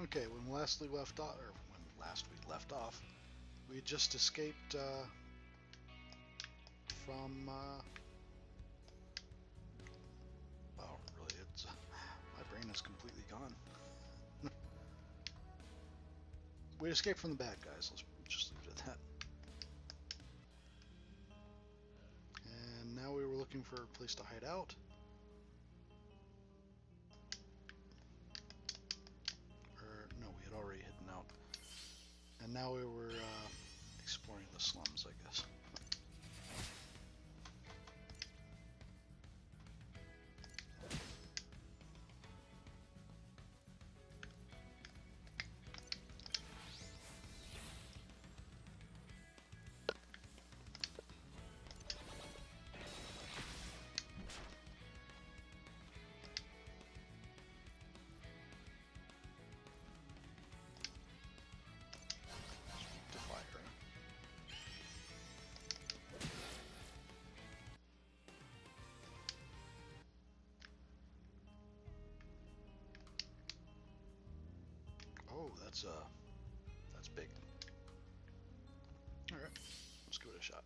Okay, when last we left off, or when last we left off, we had just escaped from. Well, really, it's my brain is completely gone. We escaped from the bad guys. Let's just leave it at that. And now we were looking for a place to hide out. Or no, we had already hidden out. And now we were exploring the slums, I guess. Oh, that's big. All right, let's give it a shot.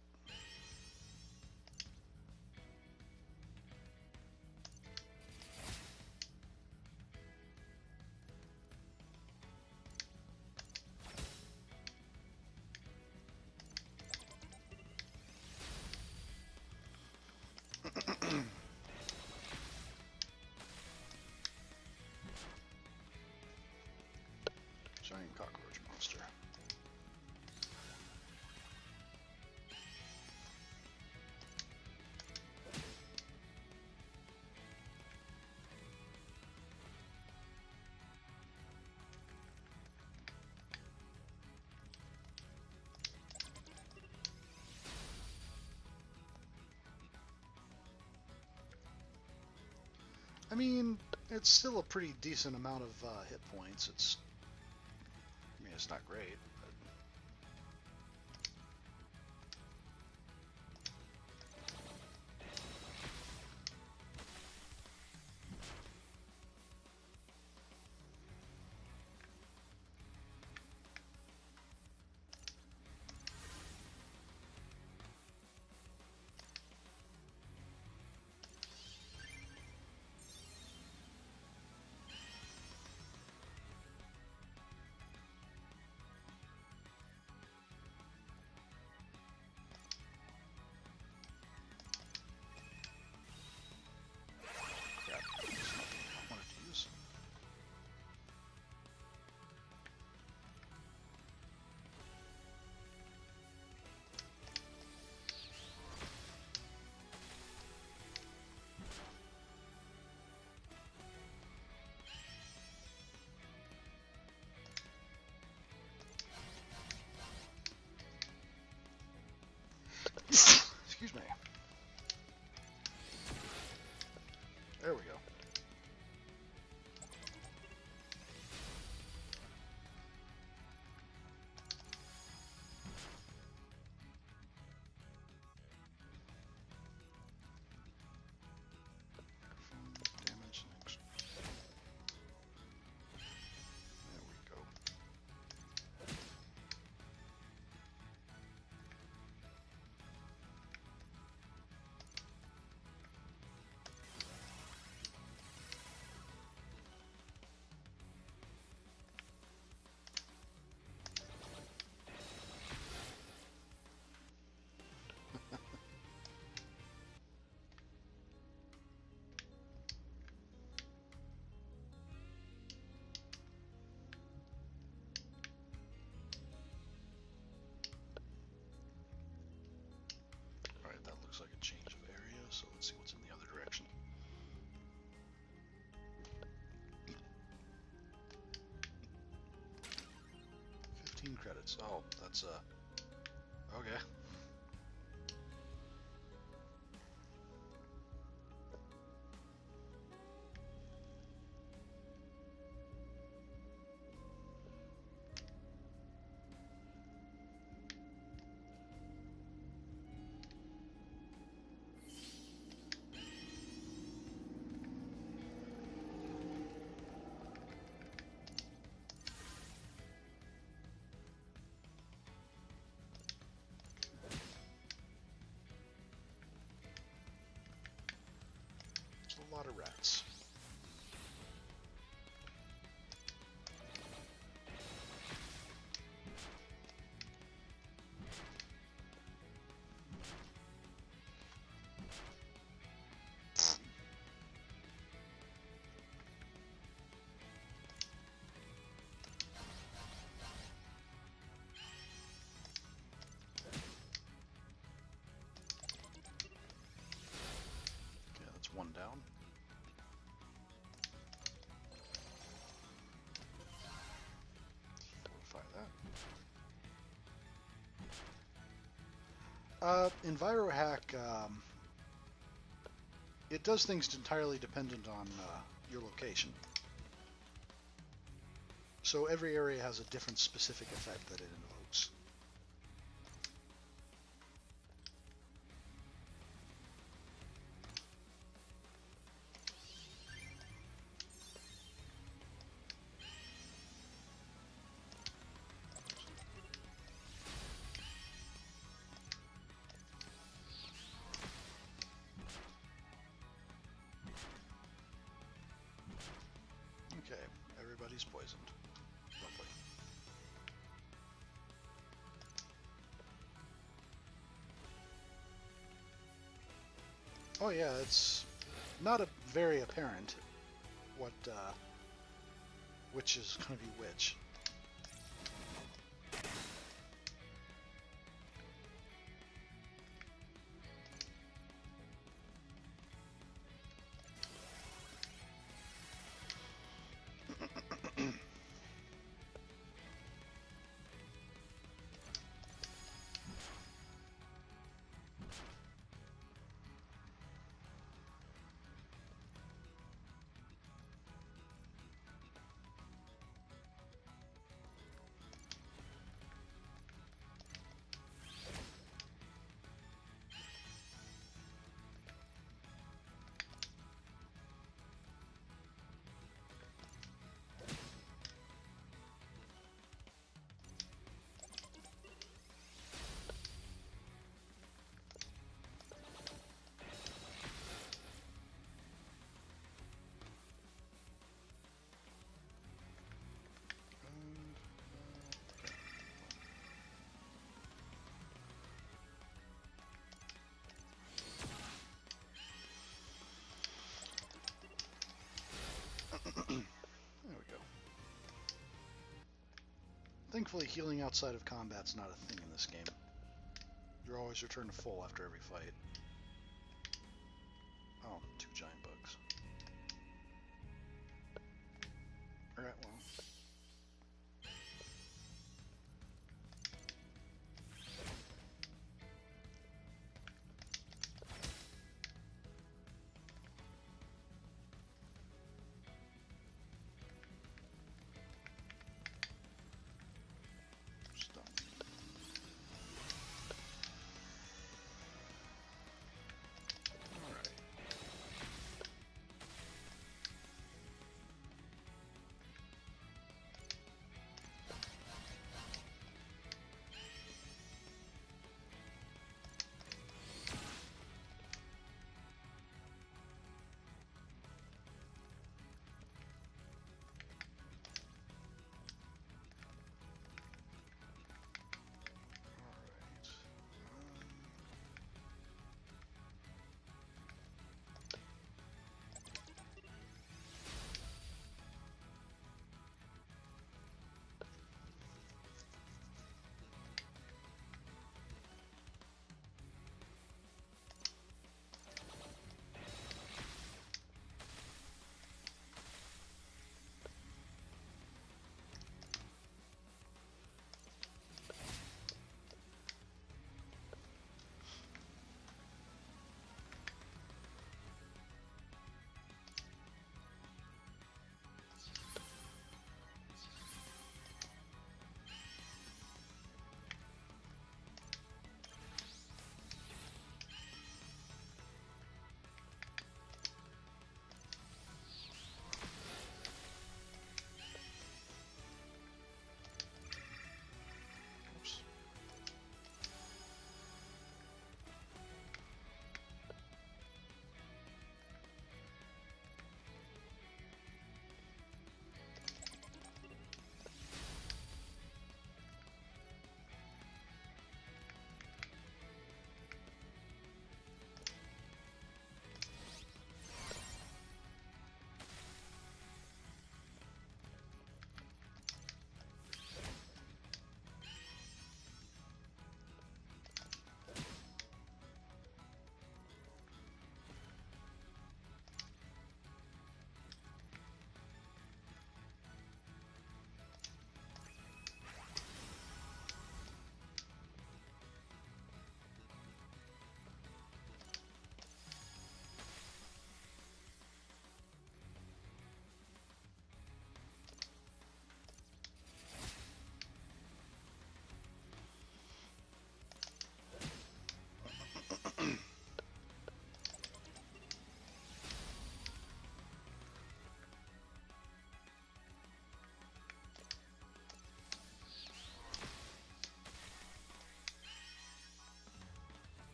Giant cockroach monster. I mean, it's still a pretty decent amount of hit points. I mean, it's not great, but... Crap, that's not what I wanted to use. Excuse me. There we go. Damage next. There we go. Alright, that looks like a change of area, so let's see what's in the other direction. $15 credits. Oh, that's okay. lot of rats. One down. Fortify that. EnviroHack, it does things entirely dependent on your location. So every area has a different specific effect that it invokes. Okay, everybody's poisoned. Lovely. Oh yeah, it's not very apparent what which is going to be which. There we go. Thankfully, healing outside of combat's not a thing in this game. You're always returned to full after every fight. Oh, 2 giant bugs. Alright, well.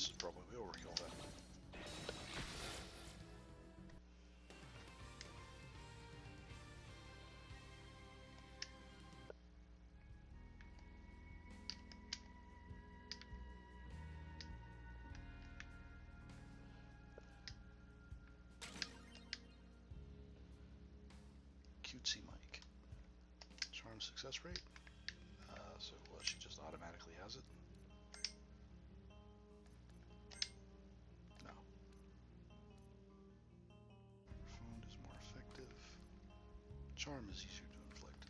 This is probably overkill then. Cutesy Mike. Charm success rate. So well, she just automatically has it. No. Wound is more effective. Charm is easier to inflict.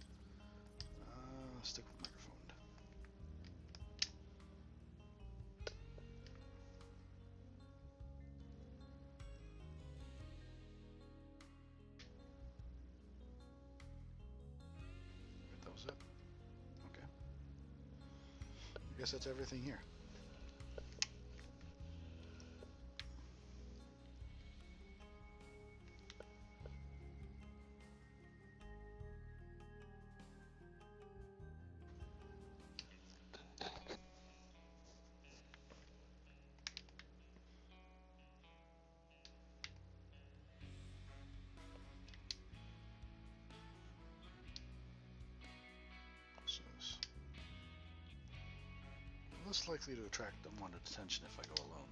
Stick with microphone. That was it. Okay. I guess that's everything here. Less likely to attract unwanted attention if I go alone.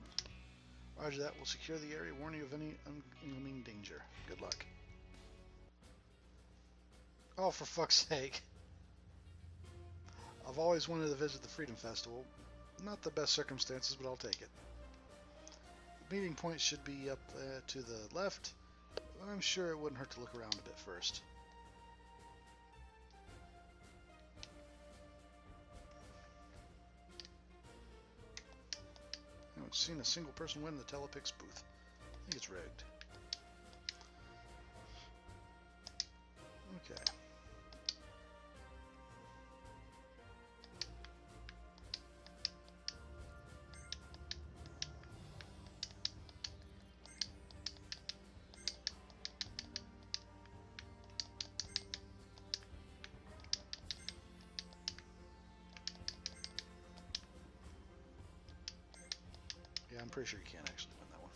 Roger that. We'll secure the area, warn you of any incoming danger. Good luck. Oh, for fuck's sake. I've always wanted to visit the Freedom Festival. Not the best circumstances, but I'll take it. The meeting point should be up to the left. I'm sure it wouldn't hurt to look around a bit first. I haven't seen a single person win the Telepix booth. I think it's rigged. Okay. Yeah, I'm pretty sure you can't actually win that one.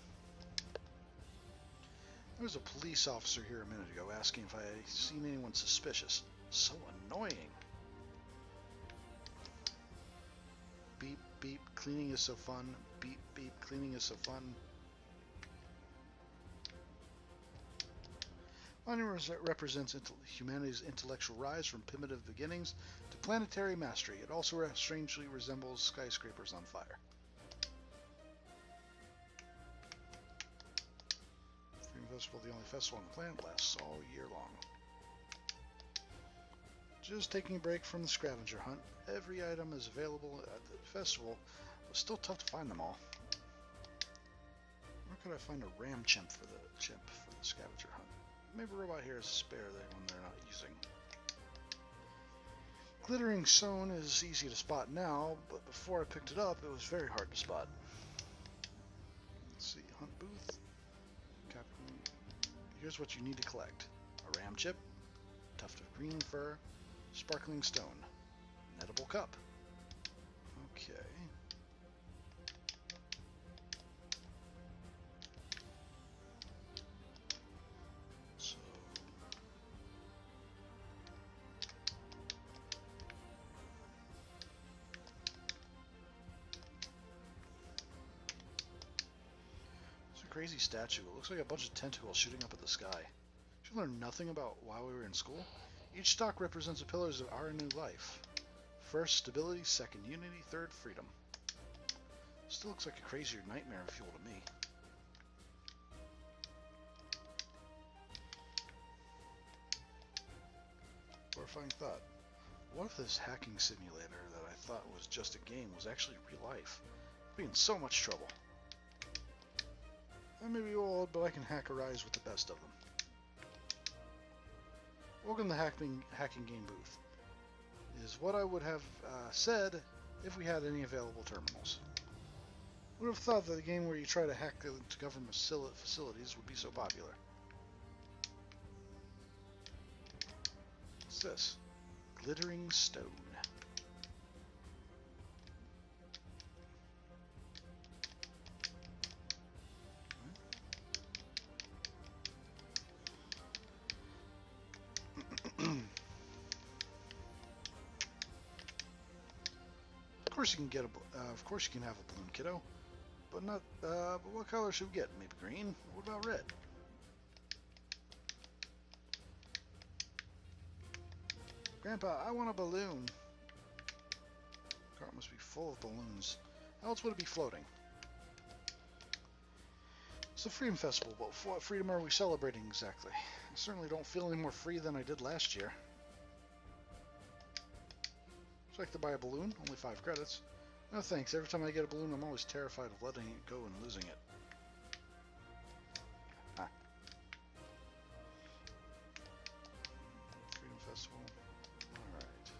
There was a police officer here a minute ago asking if I had seen anyone suspicious. So annoying. Beep, beep, cleaning is so fun. Beep, beep, cleaning is so fun. Monument represents humanity's intellectual rise from primitive beginnings to planetary mastery. It also strangely resembles skyscrapers on fire. Festival, the only festival on the planet, lasts all year long. Just taking a break from the scavenger hunt. Every item is available at the festival, but still tough to find them all. Where could I find a ram chimp for the scavenger hunt? Maybe a robot here is a spare when they're not using. Glittering stone is easy to spot now, but before I picked it up, it was very hard to spot. Let's see, hunt booth. Here's what you need to collect. A ram chip, tuft of green fur, sparkling stone, nettable cup. Okay. So... crazy statue. It looks like a bunch of tentacles shooting up at the sky. Did you learn nothing about while we were in school? Each stock represents the pillars of our new life. First, stability. Second, unity. Third, freedom. Still looks like a crazier nightmare fuel to me. Horrifying thought. What if this hacking simulator that I thought was just a game was actually real life? I'd be in so much trouble. I may be old, but I can hack a rise with the best of them. Welcome to the hacking game booth. Is what I would have said if we had any available terminals. Would have thought that a game where you try to hack into government facilities would be so popular. What's this? Glittering stone. course you can get of course you can have a balloon, kiddo. But not. But what color should we get? Maybe green. What about red? Grandpa, I want a balloon. The cart must be full of balloons. How else would it be floating? It's the Freedom Festival, but what freedom are we celebrating exactly? I certainly don't feel any more free than I did last year. Would you like to buy a balloon? Only 5 credits. No thanks. Every time I get a balloon, I'm always terrified of letting it go and losing it. Ah. Freedom Festival. Alright.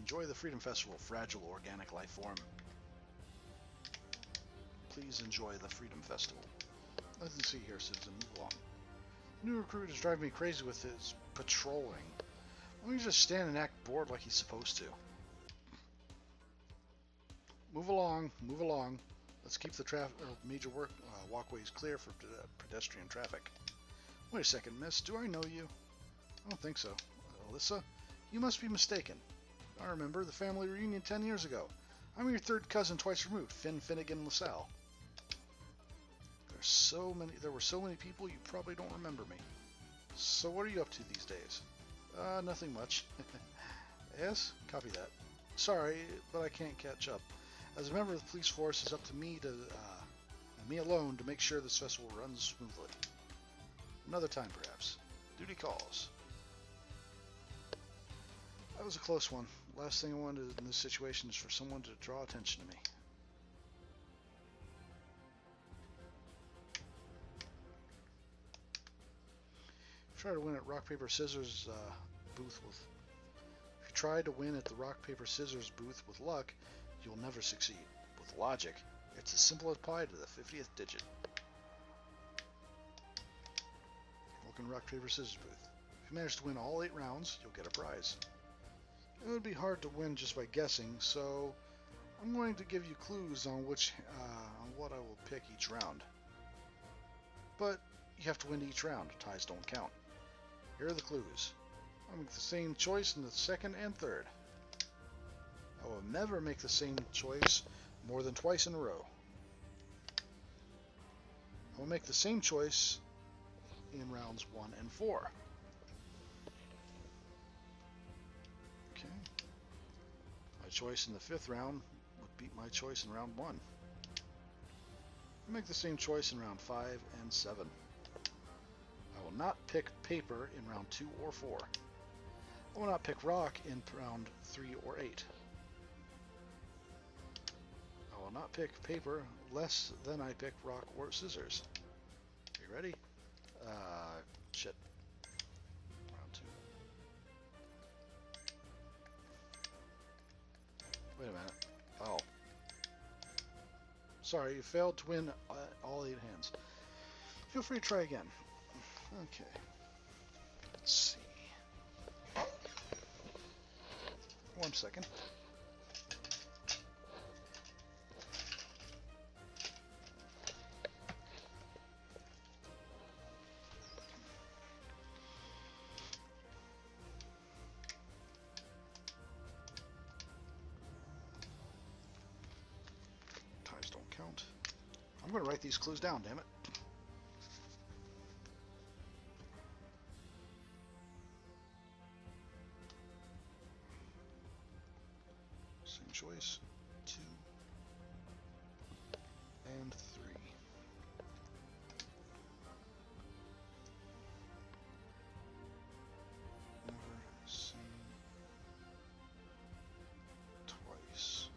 Enjoy the Freedom Festival, fragile organic life form. Please enjoy the Freedom Festival. Nothing to see here, citizen. Move along. The new recruit is driving me crazy with his patrolling. Why don't you just stand and act bored like he's supposed to? Move along, move along. Let's keep the major walkways clear for pedestrian traffic. Wait a second, miss. Do I know you? I don't think so. Alyssa, you must be mistaken. I remember the family reunion 10 years ago. I'm your third cousin twice removed, Finnegan LaSalle. There were so many people you probably don't remember me. So what are you up to these days? Nothing much. Yes? Copy that. Sorry, but I can't catch up. As a member of the police force, it's up to me me alone to make sure this festival runs smoothly. Another time, perhaps. Duty calls. That was a close one. Last thing I wanted in this situation is for someone to draw attention to me. Try to win at rock paper scissors booth with. If you try to win at the rock paper scissors booth with luck, you'll never succeed. With logic, it's as simple as pi to the 50th digit. Welcome to rock paper scissors booth. If you manage to win all 8 rounds, you'll get a prize. It would be hard to win just by guessing, so I'm going to give you clues on what I will pick each round. But you have to win each round. Ties don't count. Here are the clues. I'll make the same choice in the second and third. I will never make the same choice more than twice in a row. I will make the same choice in rounds 1 and 4. Okay. My choice in the 5th round would beat my choice in round 1. I'll make the same choice in round 5 and 7. I will not pick paper in round 2 or 4. I will not pick rock in round 3 or 8. I will not pick paper less than I pick rock or scissors. Are you ready? Shit. Round 2. Wait a minute. Oh. Sorry, you failed to win all 8 hands. Feel free to try again. Okay. Let's see. 1 second. Ties don't count. I'm going to write these clues down, damn it. Choice 2 and 3. Never seen twice.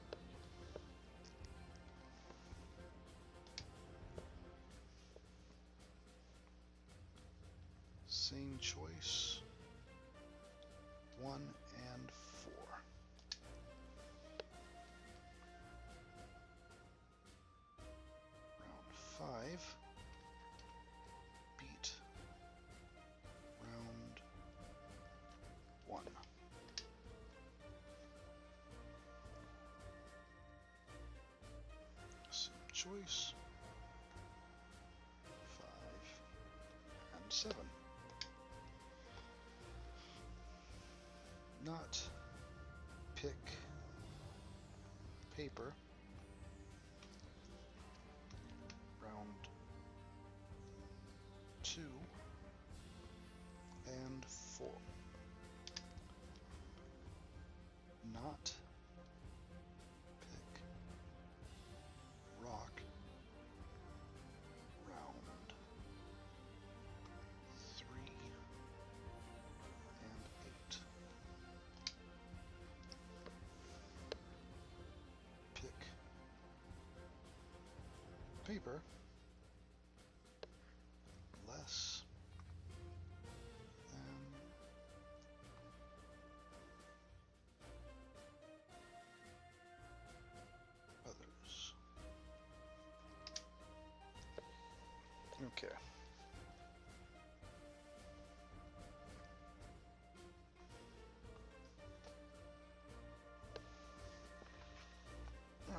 Same choice 1 and 4. Round 5 beat round 1. choice. 5 and 7. Not pick paper. Round 2 and 4. Not pick rock. Round 3 and 8. Pick paper. Less than others. Okay.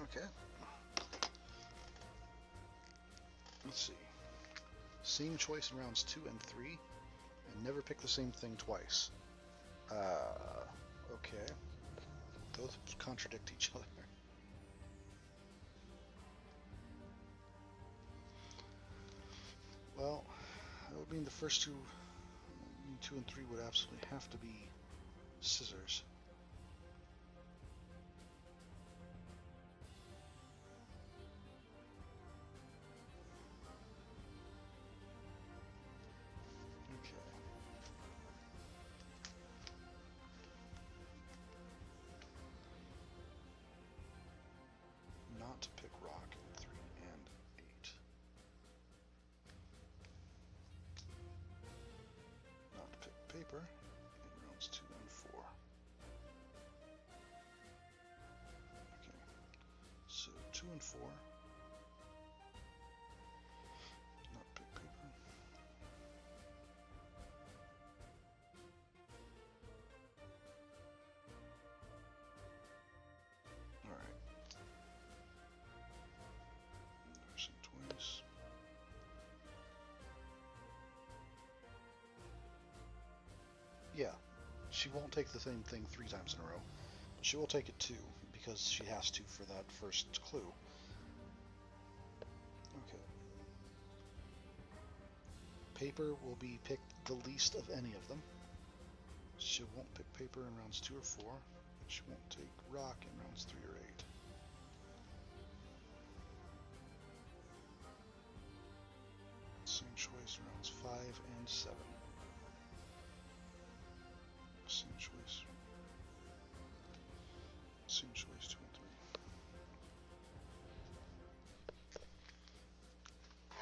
Okay. Let's see. Same choice in rounds 2 and 3, and never pick the same thing twice. Okay. Those contradict each other. Well, that would mean the first two and 3 would absolutely have to be scissors. Not pick rock in 3 and 8. Not pick paper in rounds 2 and 4. Okay, so 2 and 4. Not pick paper. All right. Twice. Yeah, she won't take the same thing 3 times in a row, but she will take it 2 because she has to for that first clue. Okay. Paper will be picked the least of any of them. She won't pick paper in rounds 2 or 4. She won't take rock in rounds 3 or 8. Same choice rounds 5 and 7. Same choice. Same choice 2 and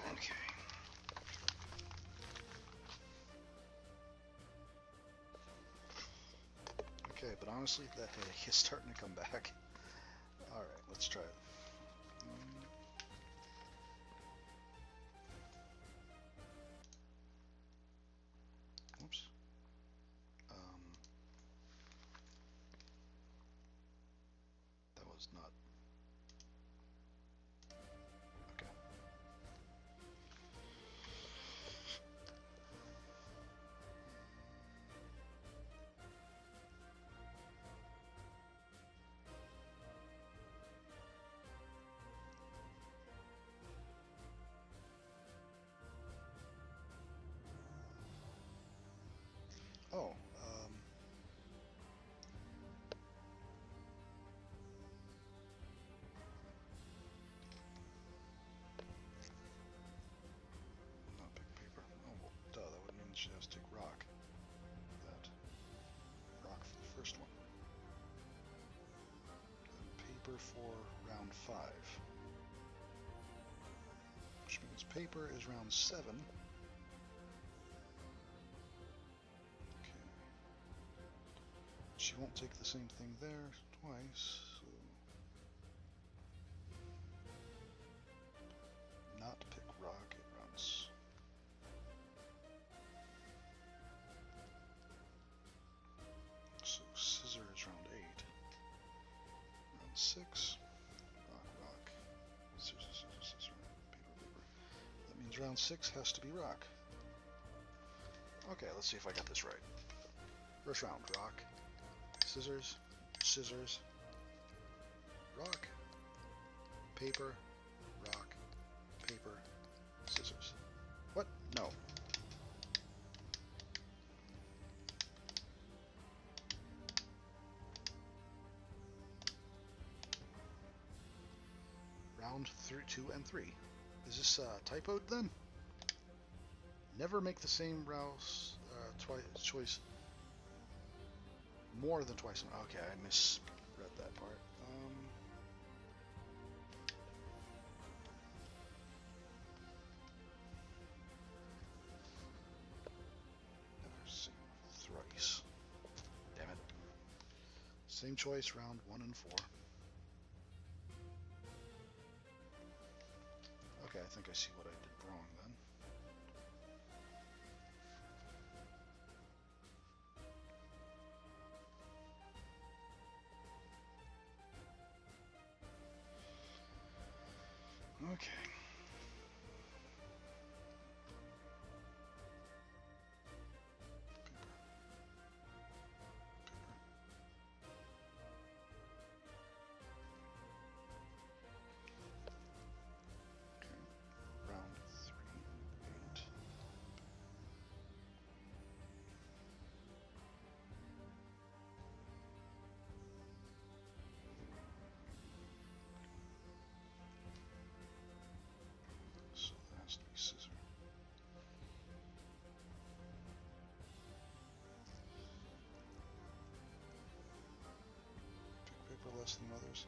3. Okay. Okay, but honestly, that headache is starting to come back. Alright, let's try it. Oops. That was not... Okay. Oh, not pick paper. Oh, well, duh, that would mean she has to take rock. That. Rock for the first one. And paper for round 5. Which means paper is round 7. She won't take the same thing there twice, so... Not pick rock, it runs. So scissor is round 8. Round 6. Rock, rock. Scissor, scissor, scissor. round 6 has to be rock. Okay, let's see if I got this right. First round, rock, scissors, scissors, rock, paper, rock, paper, scissors. What? No. Round 2 and 3. Is this typoed then? Never make the same choice more than twice. Okay, I misread that part. Never seen thrice. Damn it. Same choice, round 1 and 4. Okay, I think I see what I did wrong then. Okay. Round 3, 8. So that has to be scissor. Pick paper less than others.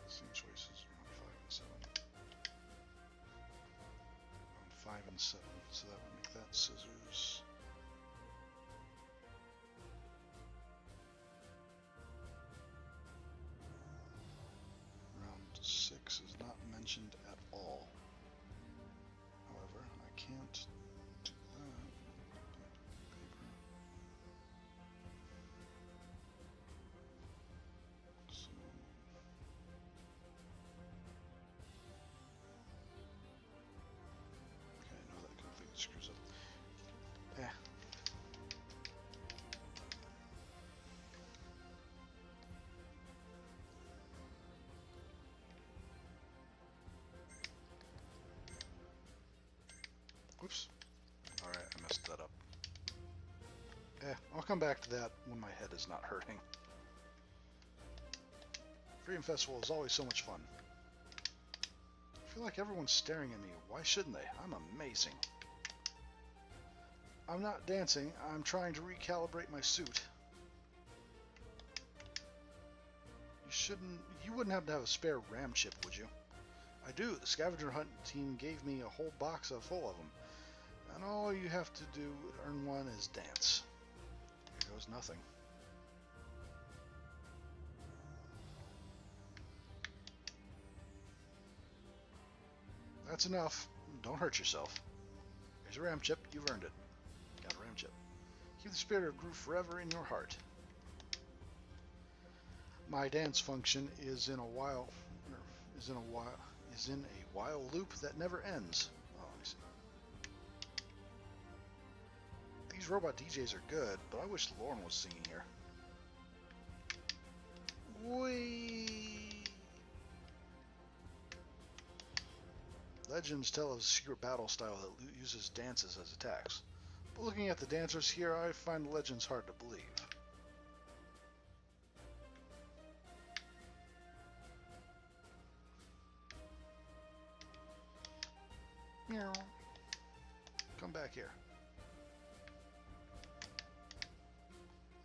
Same choices, round 5 and 7. Round 5 and 7, so that would make that scissors. Round 6 is not mentioned at all. However, I can't do that. Paper. So okay, I know that completely screws up. Whoops. Alright, I messed that up. I'll come back to that when my head is not hurting. Freedom Festival is always so much fun. I feel like everyone's staring at me. Why shouldn't they? I'm amazing. I'm not dancing. I'm trying to recalibrate my suit. You wouldn't happen to have a spare RAM chip, would you? I do. The scavenger hunt team gave me a whole box full of them. And all you have to do to earn one is dance. Here goes nothing. That's enough. Don't hurt yourself. Here's a RAM chip. You've earned it. Got a RAM chip. Keep the spirit of groove forever in your heart. My dance function is in a while loop that never ends. Oh, let me see. These robot DJs are good, but I wish Lauren was singing here. Whee! Legends tell of a secret battle style that uses dances as attacks. But looking at the dancers here, I find the legends hard to believe. Meow. Come back here.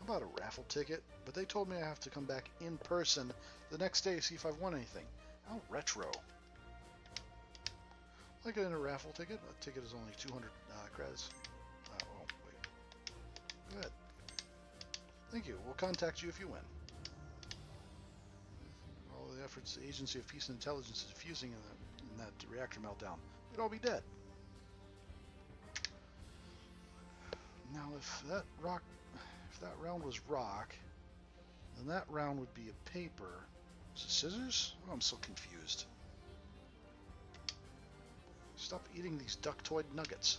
How about a raffle ticket? But they told me I have to come back in person the next day to see if I've won anything. How retro. I get in a raffle ticket. A ticket is only 200 credits. Oh, wait. Good. Thank you. We'll contact you if you win. All the efforts the Agency of Peace and Intelligence is fusing in that reactor meltdown. We'd all be dead. Now, if that round was rock, then that round would be a paper. Is it scissors? Oh, I'm so confused. Stop eating these ductoid nuggets.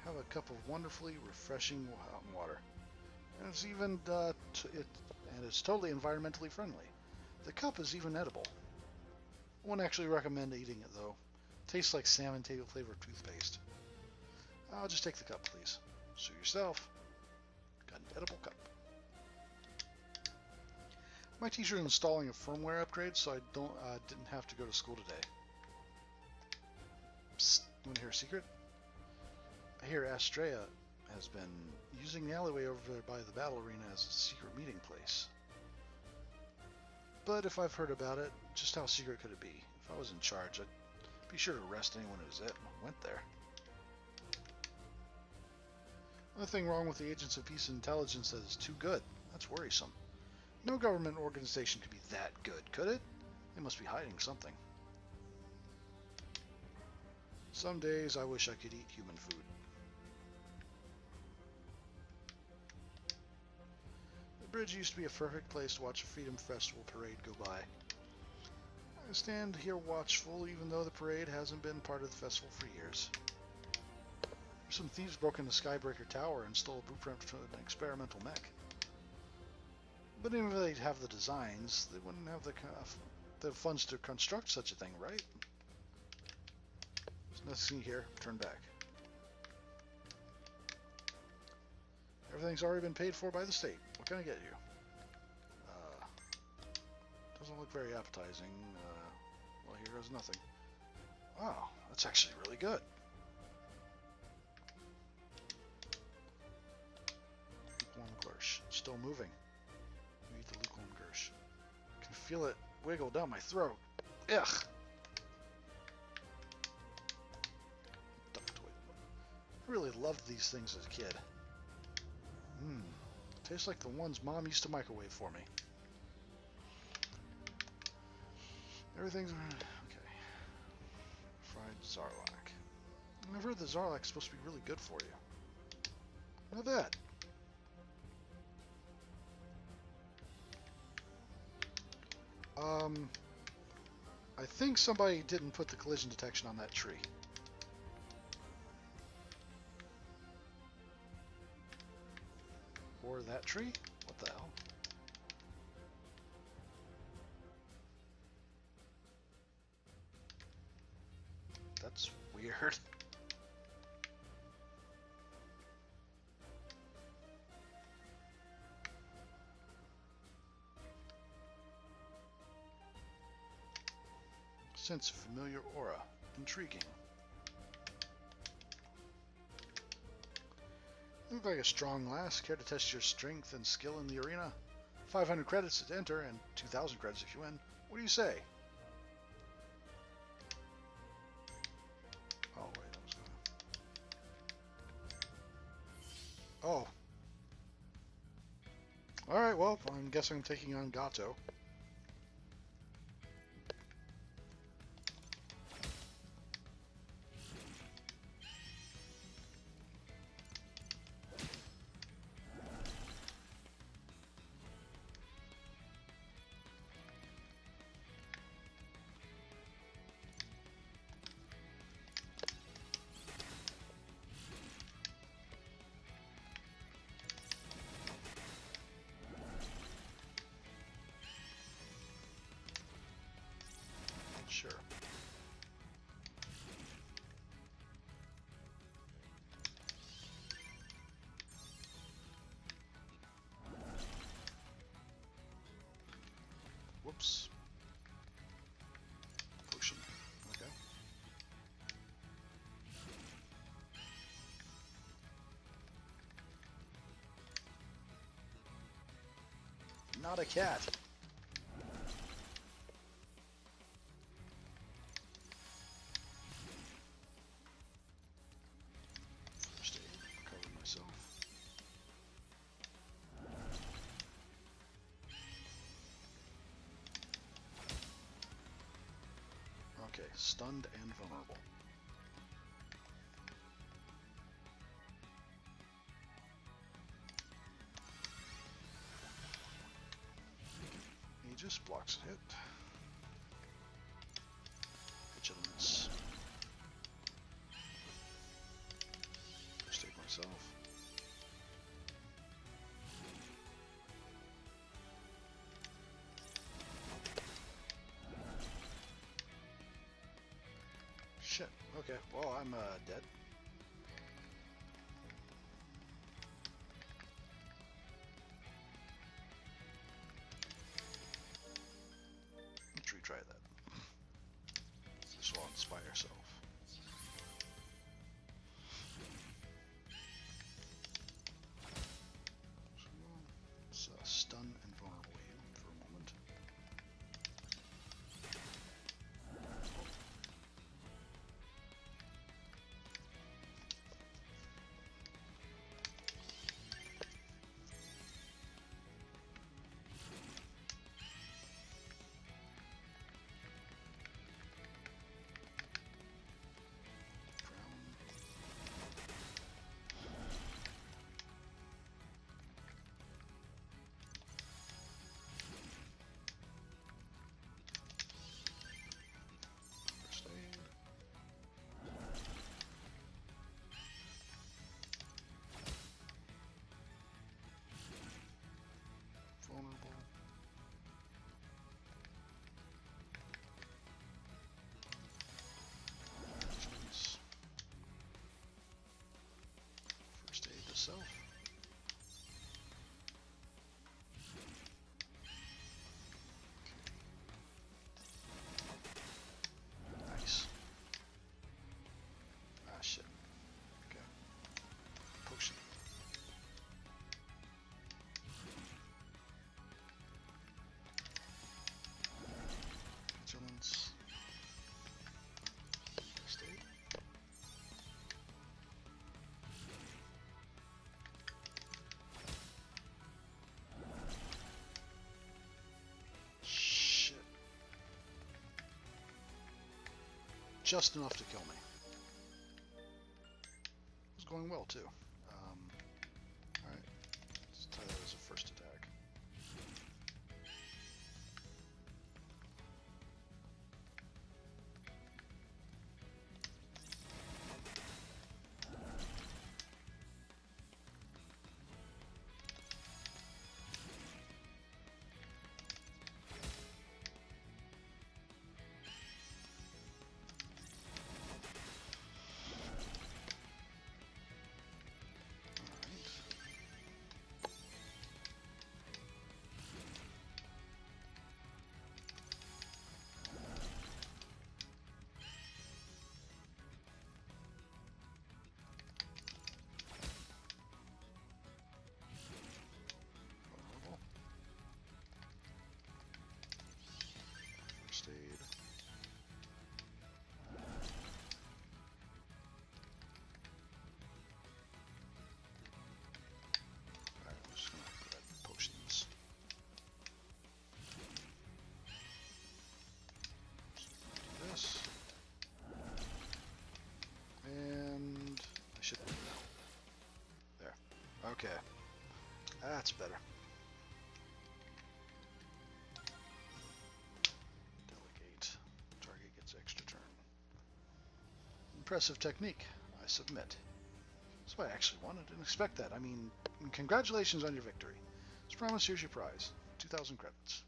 Have a cup of wonderfully refreshing water. And it's even it's totally environmentally friendly. The cup is even edible. I wouldn't actually recommend eating it though. It tastes like salmon flavored toothpaste. I'll just take the cup, please. Suit yourself. Got an edible cup. My teacher is installing a firmware upgrade, so I didn't have to go to school today. Psst, want to hear a secret? I hear Astrea has been using the alleyway over there by the battle arena as a secret meeting place. But if I've heard about it, just how secret could it be? If I was in charge, I'd be sure to arrest anyone who went there. Nothing wrong with the Agents of Peace and Intelligence that is too good. That's worrisome. No government organization could be that good, could it? They must be hiding something. Some days I wish I could eat human food. The bridge used to be a perfect place to watch a Freedom Festival parade go by. I stand here watchful even though the parade hasn't been part of the festival for years. Some thieves broke into Skybreaker Tower and stole a blueprint to an experimental mech. But even if they'd have the designs, they wouldn't have the funds to construct such a thing, right? There's nothing here. Turn back. Everything's already been paid for by the state. What can I get you? Doesn't look very appetizing. Well, here goes nothing. Wow, that's actually really good. Lukewarm Gersh. Still moving. Eat the lukewarm Gersh. I can feel it wiggle down my throat. Ugh. Ductoid. I really loved these things as a kid. Tastes like the ones Mom used to microwave for me. Everything's okay. Fried Zarlak. I've heard the Zarlak's supposed to be really good for you. Look at that. I think somebody didn't put the collision detection on that tree. Or that tree? What the hell? That's weird. Sense a familiar aura. Intriguing. You look like a strong lass. Care to test your strength and skill in the arena? 500 credits to enter and 2,000 credits if you win. What do you say? Oh, wait, I was gonna... Oh. Alright, well, I'm guessing I'm taking on Gato. Sure. Whoops. Potion. Okay. not a cat. First aid, recover myself. Okay, stunned and vulnerable. Aegis blocks a hit. Vigilance. First aid myself. Shit. Okay. Well, I'm dead. Let's retry that. This will inspire yourself. So let's stun and vulnerable you for a moment. First aid. Vulnerable. Vigilance. First aid to self. Nice. Ah, shit. Okay. Potion. Vigilance. First aid. Shit. Just enough to kill me. It was going well, too. Alright. Let's try that as a first attack. Vulnerable. First aid. Alright, I'm just gonna grab potions. Do this. And I should do that. There. Okay. That's better. Delegate. Target gets extra turn. Impressive technique. I submit. That's what I actually won. I didn't expect that. I mean, congratulations on your victory. As promised, here's your prize. 2,000 credits.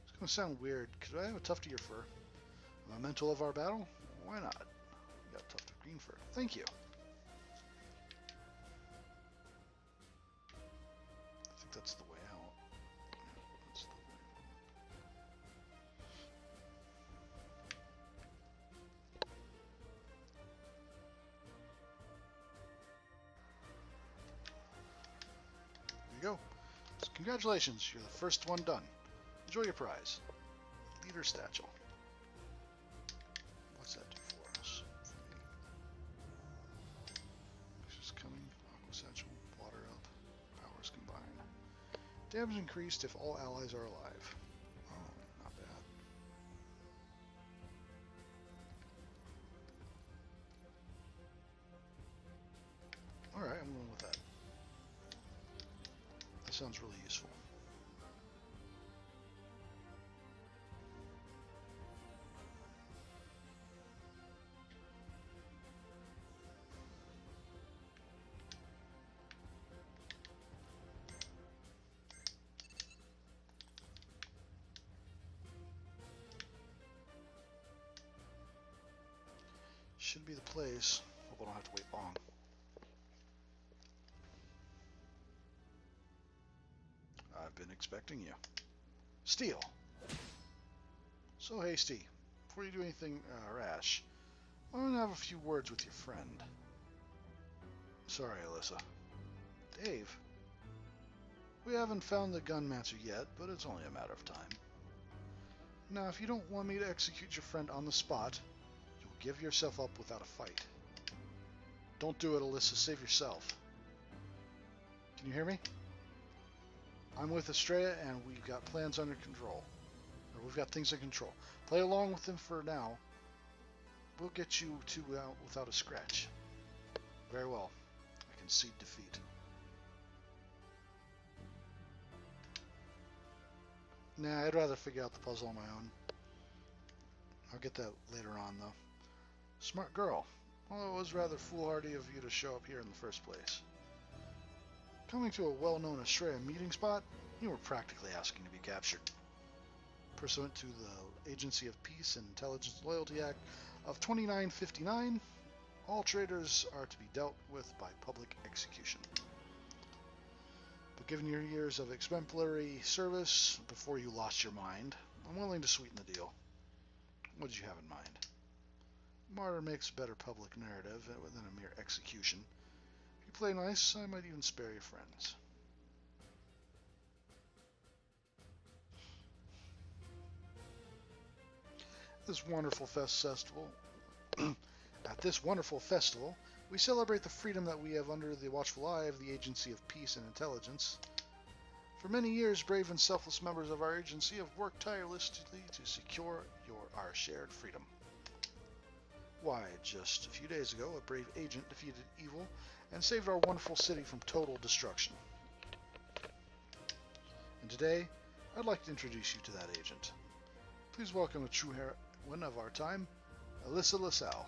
It's gonna sound weird. Could I have a tuft of your fur? A memento of our battle? Why not? You got a tuft of green fur. Thank you. I think that's the way out. That's the way out. There you go. Let's Congratulations, you're the first one done. Enjoy your prize. Leader statue. What's that do for us? Just coming. Aqua satchel. Water up. Powers combined. Damage increased if all allies are alive. Oh, not bad. Alright, I'm going with that. That sounds really useful. Should be the place. Hope I don't have to wait long. I've been expecting you. Steal! So hasty. Before you do anything rash, I want to have a few words with your friend. Sorry, Alyssa. Dave. We haven't found the gunmancer yet, but it's only a matter of time. Now, if you don't want me to execute your friend on the spot, you'll give yourself up without a fight. Don't do it, Alyssa. Save yourself. Can you hear me? I'm with Estrella, and we've got plans under control. Or we've got things in control. Play along with them for now. We'll get you two out without a scratch. Very well. I concede defeat. Nah, I'd rather figure out the puzzle on my own. I'll get that later on, though. Smart girl. Well, it was rather foolhardy of you to show up here in the first place. Coming to a well-known Estrella meeting spot, you were practically asking to be captured. Pursuant to the Agency of Peace and Intelligence Loyalty Act of 2959, all traitors are to be dealt with by public execution. But given your years of exemplary service before you lost your mind, I'm willing to sweeten the deal. What did you have in mind? Martyr makes a better public narrative than a mere execution. If you play nice, I might even spare your friends. At this wonderful festival, we celebrate the freedom that we have under the watchful eye of the Agency of Peace and Intelligence. For many years, brave and selfless members of our agency have worked tirelessly to secure our shared freedom. Why, just a few days ago, a brave agent defeated evil and saved our wonderful city from total destruction. And today, I'd like to introduce you to that agent. Please welcome a true heroine of our time, Alyssa L'Salle.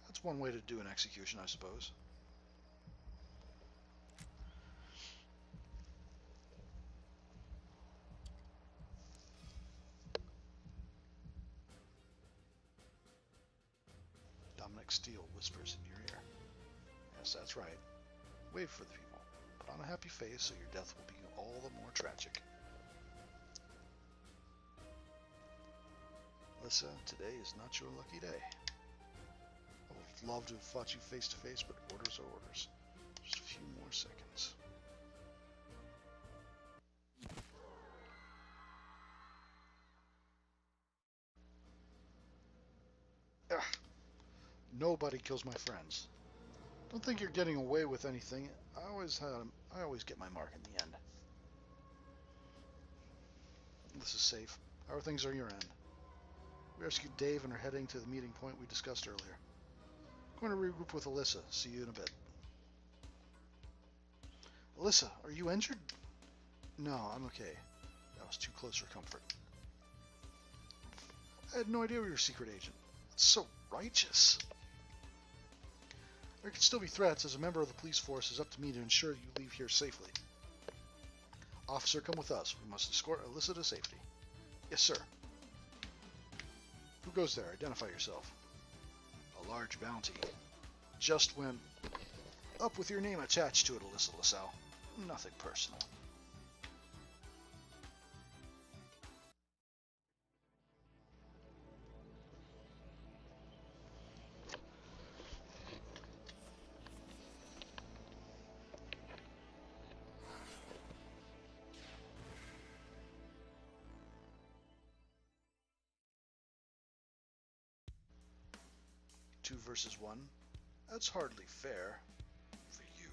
That's one way to do an execution, I suppose. Dominic Steele whispers in your ear. Yes, that's right. Wave for the people. Put on a happy face so your death will be all the more tragic. Alyssa, today is not your lucky day. I would love to have fought you face to face, but orders are orders. Just a few more seconds. Ugh. Nobody kills my friends. Don't think you're getting away with anything. I always get my mark in the end. This is safe. How are things on your end? We rescued Dave and are heading to the meeting point we discussed earlier. I'm going to regroup with Alyssa. See you in a bit. Alyssa, are you injured? No, I'm okay. That was too close for comfort. I had no idea we were a secret agent. It's so righteous. There could still be threats. As a member of the police force, it's up to me to ensure you leave here safely. Officer, come with us. We must escort Alyssa to safety. Yes, sir. Who goes there? Identify yourself. A large bounty. Just went up with your name attached to it, Alyssa L'Salle. Nothing personal. versus 1. That's hardly fair. For you.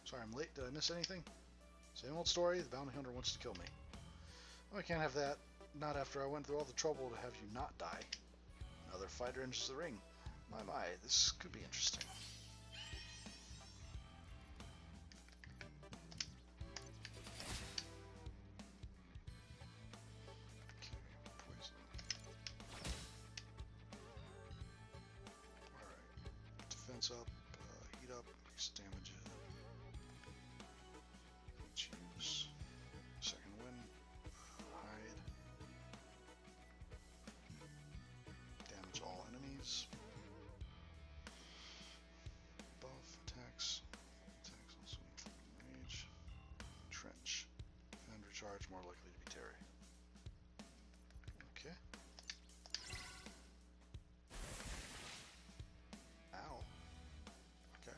Sorry, I'm late. Did I miss anything? Same old story. The bounty hunter wants to kill me. Oh, I can't have that. Not after I went through all the trouble to have you not die. Another fighter enters the ring. My, this could be interesting. Up, heat up, increase damage. Choose second wind, hide, damage all enemies, buff, attacks also rage, trench, and recharge more likely to be Terry. Okay. Ow. Okay.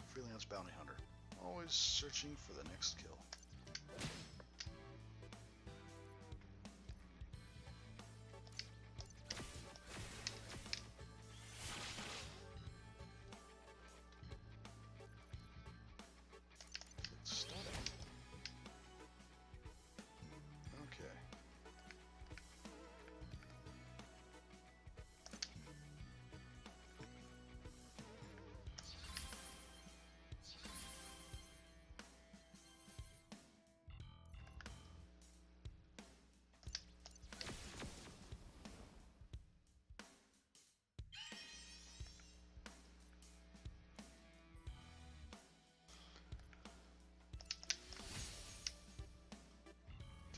Freelance bounty hunter. Always searching for the next kill.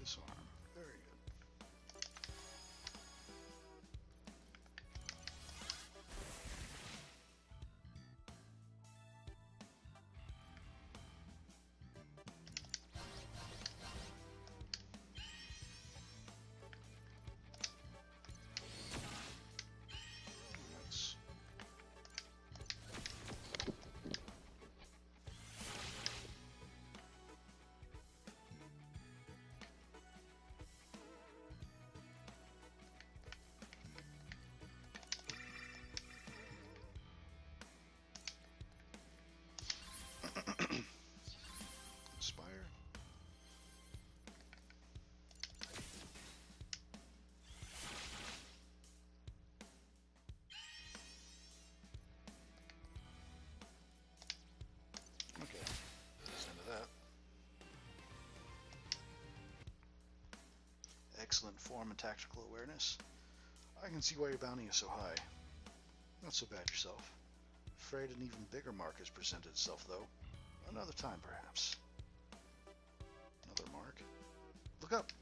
Disarm. Very good. Nice. Inspire. Okay, that's the end of that. Excellent form and tactical awareness. I can see why your bounty is so high. Not so bad yourself. Afraid an even bigger mark has presented itself, though. Another time, perhaps. Another mark. Look up!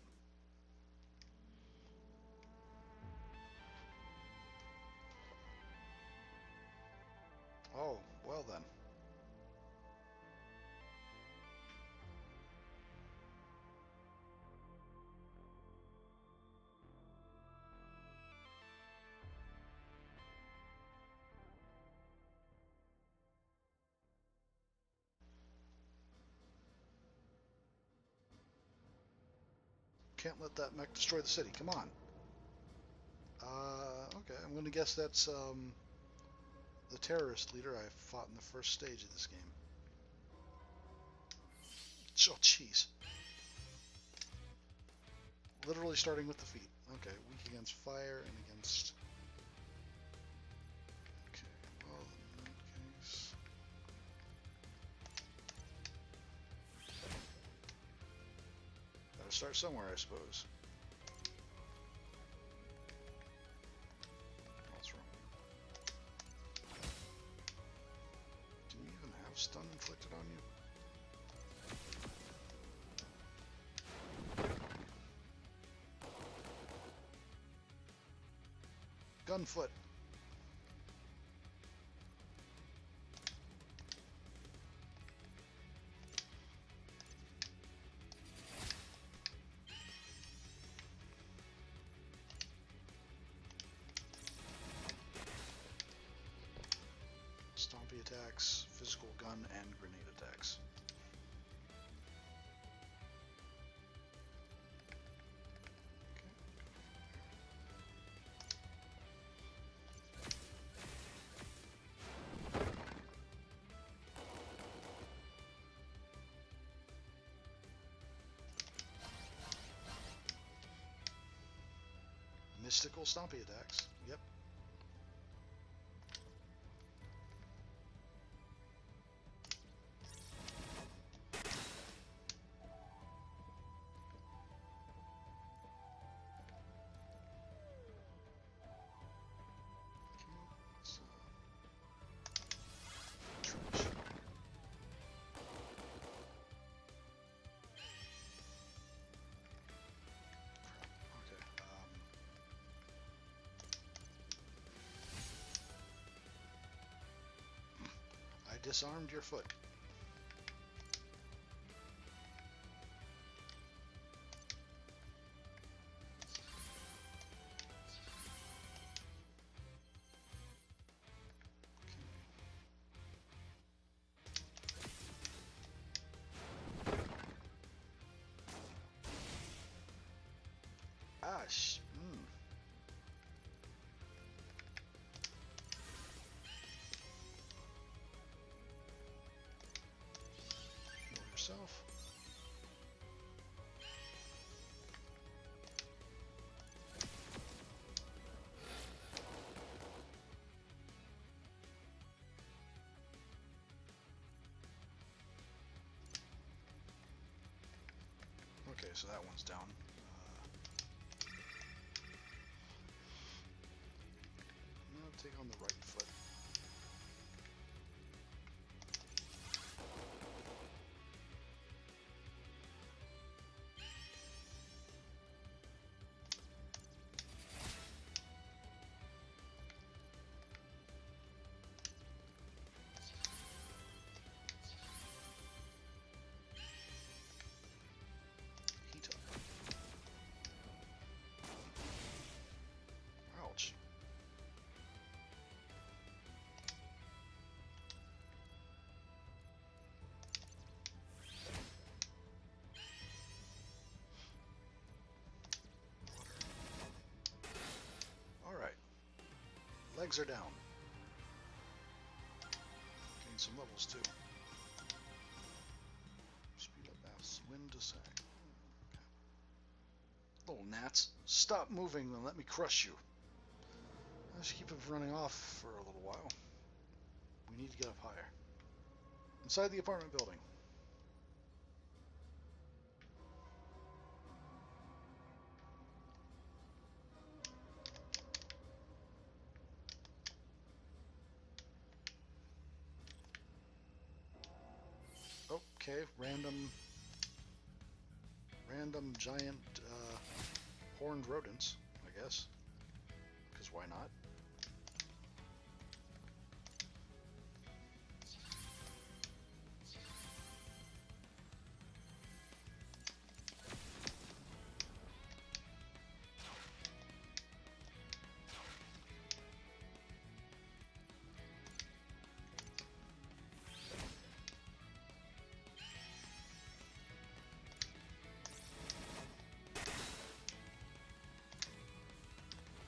Oh, well then. Can't let that mech destroy the city. Come on. Okay. I'm going to guess that's the terrorist leader I fought in the first stage of this game. Oh, jeez. Literally starting with the feet. Okay. Weak against fire and against... Okay. Well, in that case... Gotta start somewhere, I suppose. What's wrong? Do you even have stun inflicted on you? Gunfoot. Stomp stompy attacks, physical gun, and grenade attacks. Mystical stompy attacks. Yep. Disarmed your foot. Ash. Yourself. Okay, so that one's down. I'm gonna take on the right foot. Ouch. Alright. Legs are down. Gain some levels too. Speed up F's. Wind to sag. Okay. Little gnats, stop moving and let me crush you. Let's keep it running off for a little while. We need to get up higher. Inside the apartment building. Okay, random giant horned rodents, I guess. Because why not?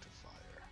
To fire.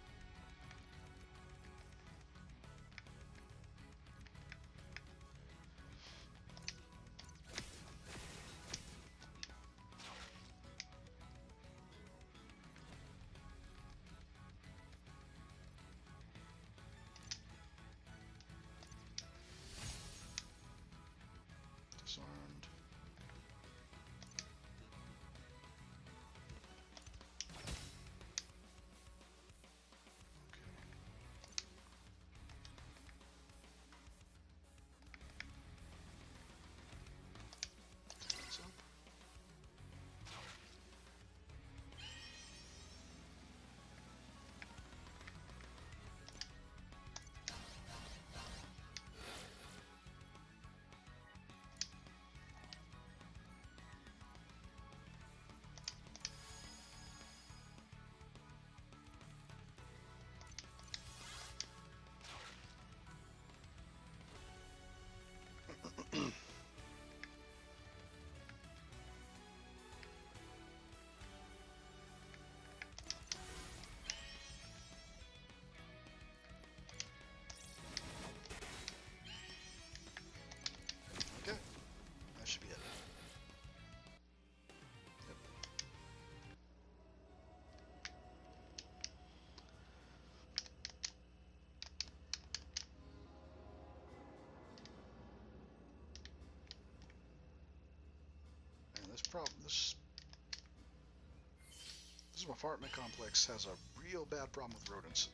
This apartment complex has a real bad problem with rodents.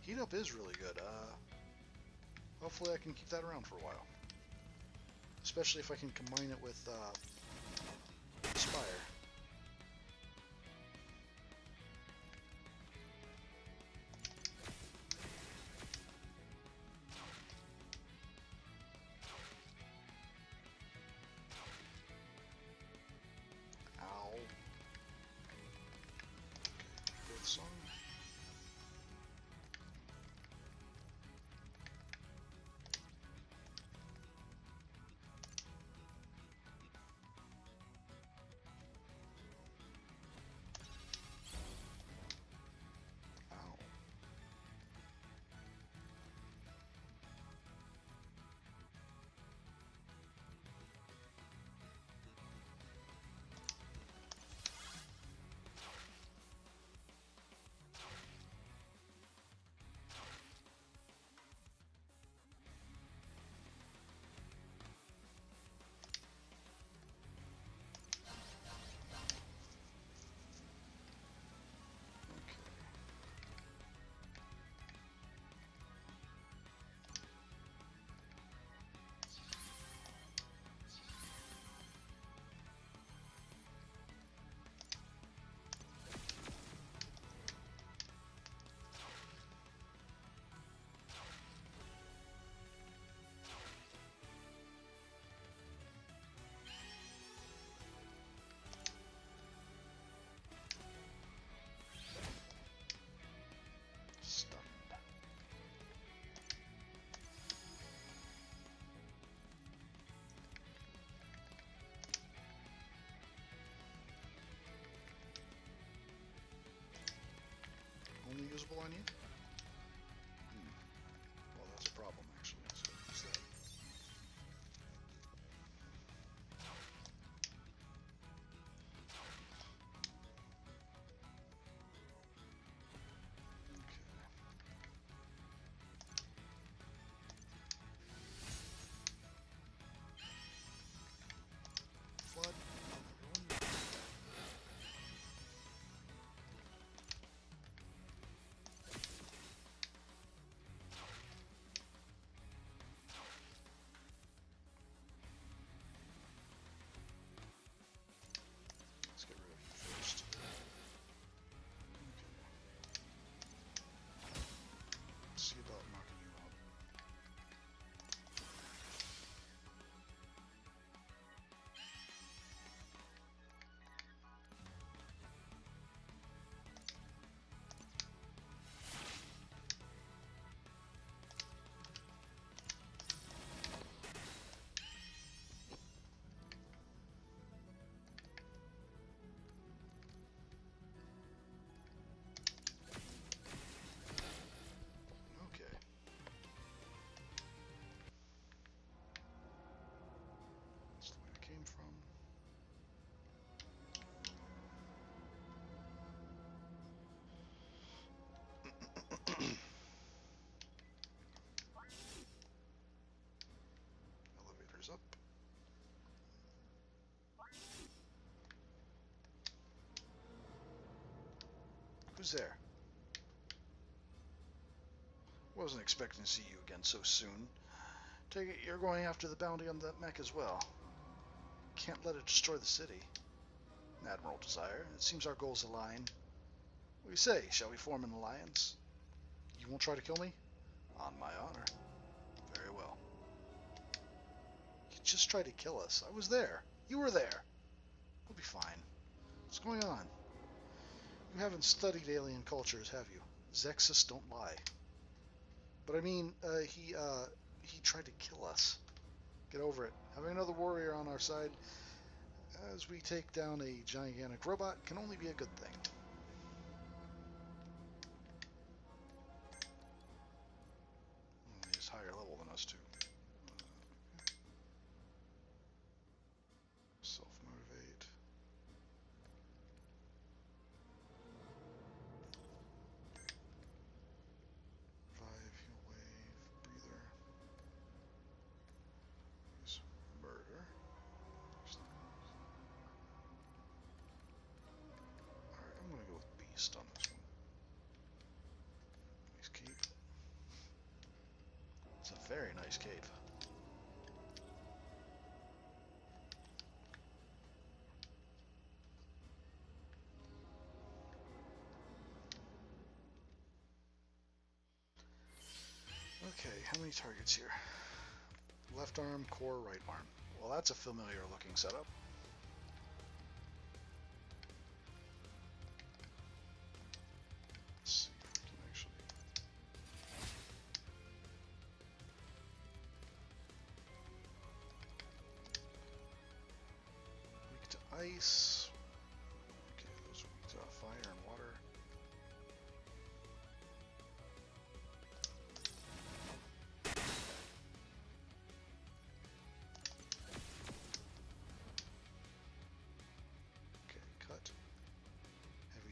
Heat up is really good. Hopefully I can keep that around for a while. Especially if I can combine it with Spire. Ow. Okay, good song. Only usable on you? Well, that's a problem, actually. So use that. Okay. Flood. Let's get rid of you first. Okay. See about knocking you out. Okay. That's the way it came from. Elevators up. Who's there? Wasn't expecting to see you again so soon. Take it you're going after the bounty on that mech as well. Can't let it destroy the city. Admiral Desire, it seems our goals align. What do you say? Shall we form an alliance? You won't try to kill me? On my honor. Very well. You just tried to kill us. I was there. You were there. We'll be fine. What's going on? You haven't studied alien cultures, have you? Zexus don't lie. But I mean, he tried to kill us. Get over it. Having another warrior on our side as we take down a gigantic robot can only be a good thing. He's higher level than us too. Self-motivate. Revive, heal wave. It's a very nice cape. Okay, how many targets here? Left arm, core, right arm. Well, that's a familiar looking setup. Let's see if we can actually... Weak to ice. Okay, those are weak to fire and water.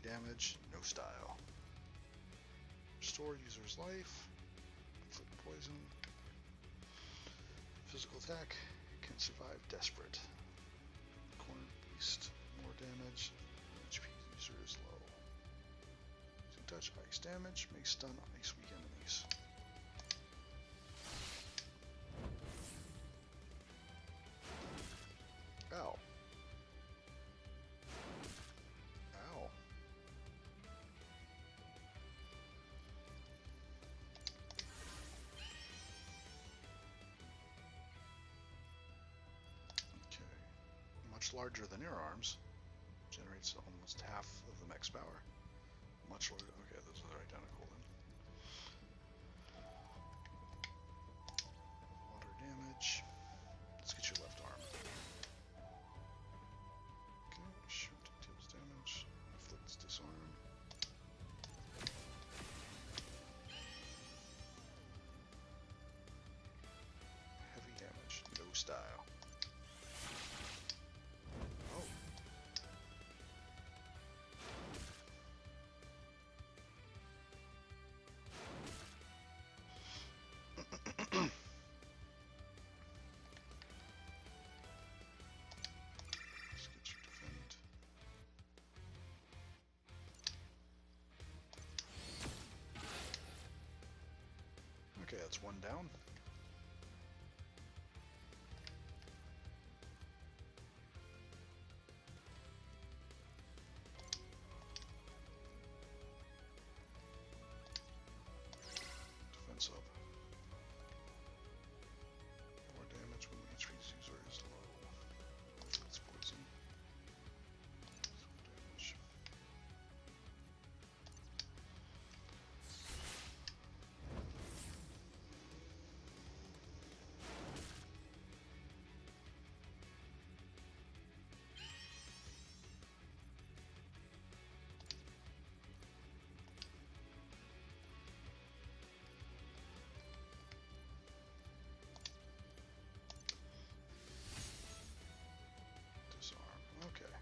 Damage, no style. Restore user's life. Inflict poison. Physical attack. Can survive desperate. Cornered beast. More damage. HP user is low. Using touch ice damage. May stun ice weak enemies. Ow. Larger than your arms, generates almost half of the max power. Much larger. Okay, those are identical then. Water damage. Let's get your left arm. Okay, shoot deals damage. Inflicts disarm. Heavy damage. No style. Okay, that's one down. Defense up. More damage when the HP user is low. That's poison. Damage. Okay.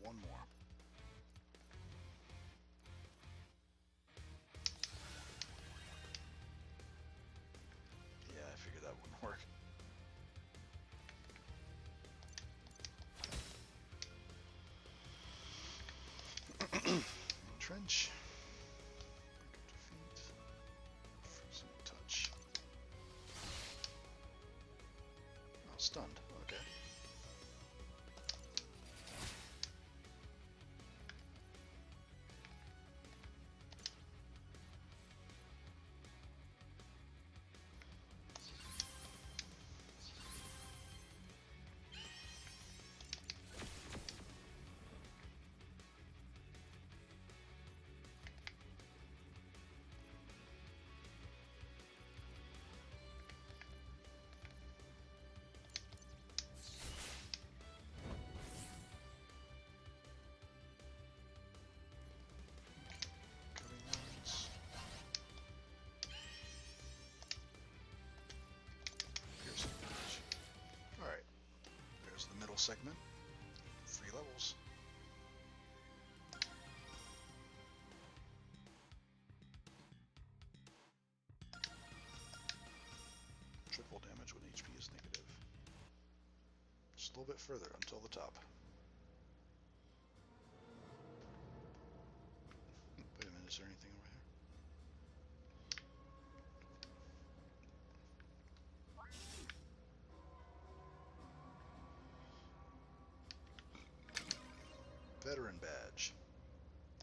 One more. Yeah, I figured that wouldn't work. Trench. Defeat. Freezing touch. Oh, stunned. Okay. segment, 3 levels. Triple damage when HP is negative. Just a little bit further until the top. Wait a minute, is there anything over here? Veteran badge.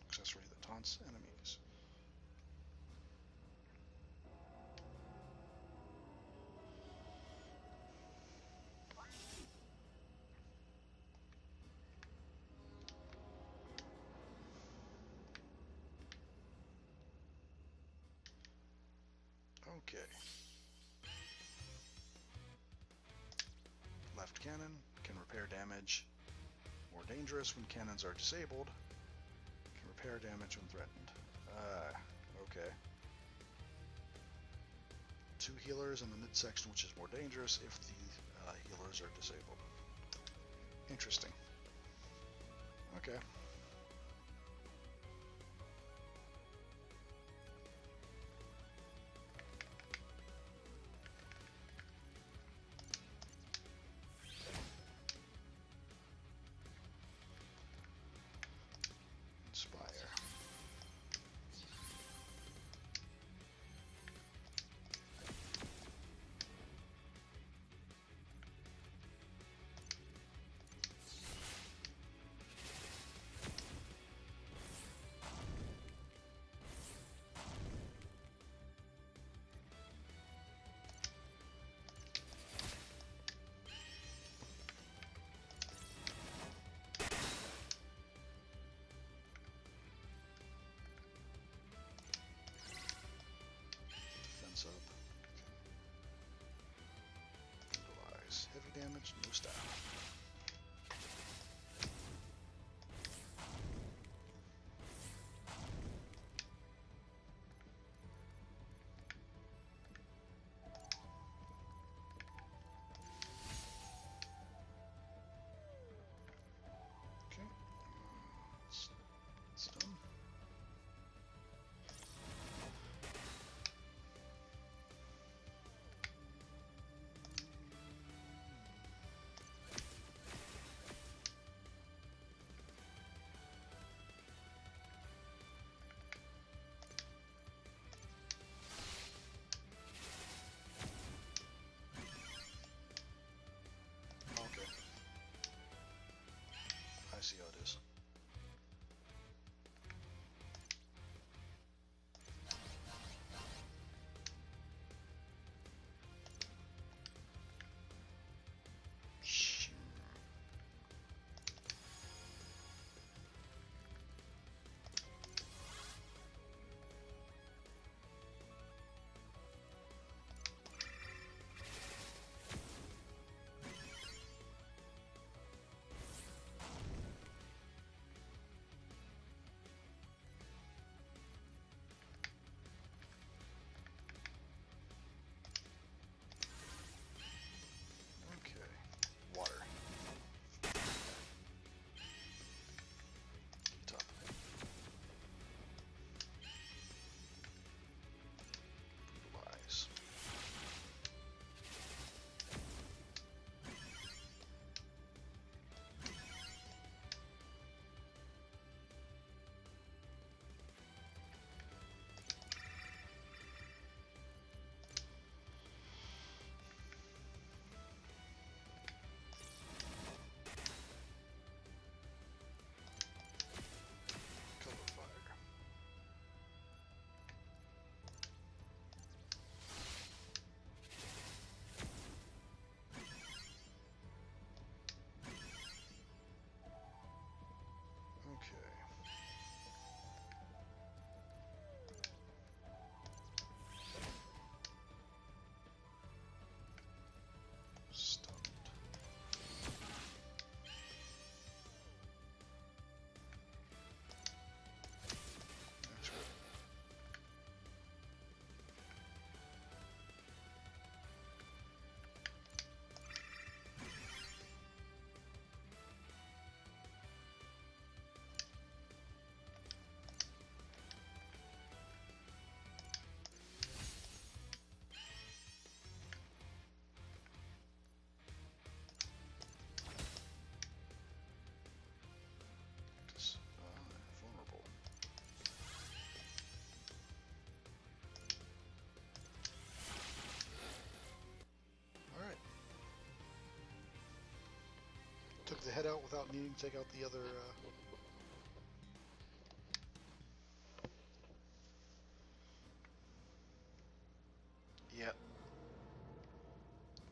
Accessory that taunts enemies. Okay. Left cannon can repair damage. More dangerous when cannons are disabled. Can repair damage when threatened. Okay. 2 healers in the midsection, which is more dangerous if the healers are disabled. Interesting. Okay. Inspire. Defense up. Utilize heavy damage, no style. Okay. It's done. head out without needing to take out the other... Yep.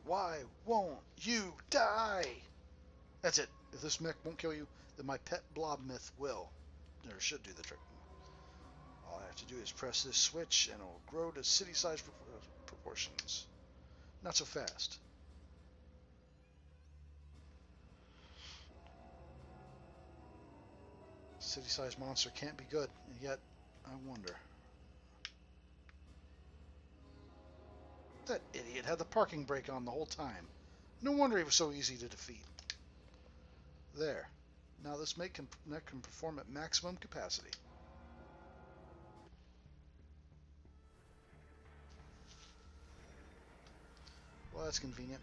Why won't you die? That's it. If this mech won't kill you, then my pet blob myth will. Or should do the trick. All I have to do is press this switch and it'll grow to city-sized proportions. Not so fast. City-sized monster can't be good, and yet I wonder. That idiot had the parking brake on the whole time. No wonder he was so easy to defeat. There. Now this mech can perform at maximum capacity. Well, that's convenient.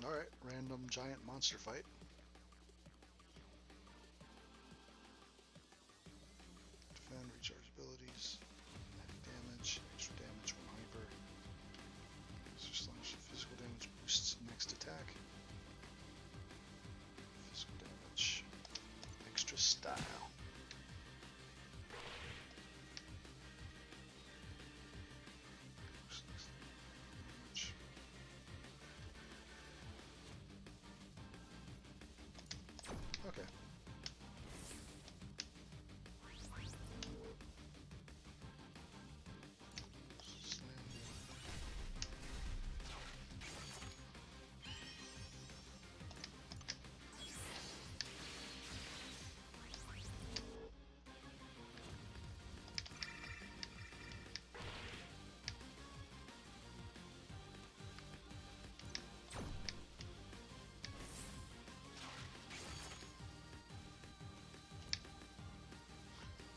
Alright, random giant monster fight. Defend, recharge abilities, heavy damage, extra damage when hyper. Physical damage boosts next attack. Physical damage. Extra style. Okay.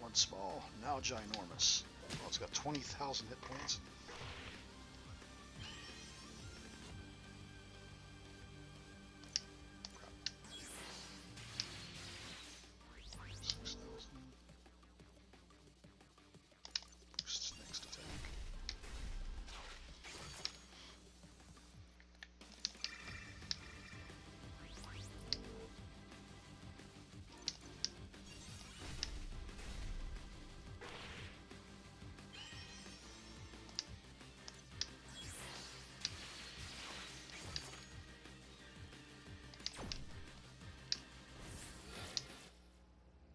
Once small, now ginormous. Well, it's got 20,000 hit points. Boosts next attack.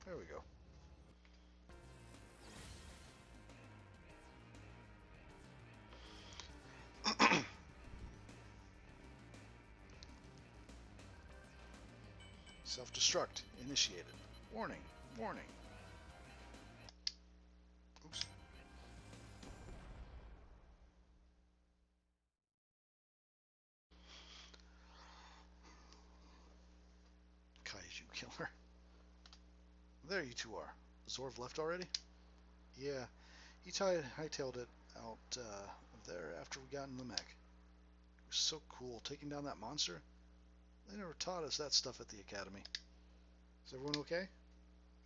There we go. Self-destruct initiated. Warning. Warning. Oops. Kaiju killer. There you two are. Zorv left already? Yeah, he hightailed it out of there after we got in the mech. It was so cool taking down that monster. They never taught us that stuff at the academy. Is everyone okay?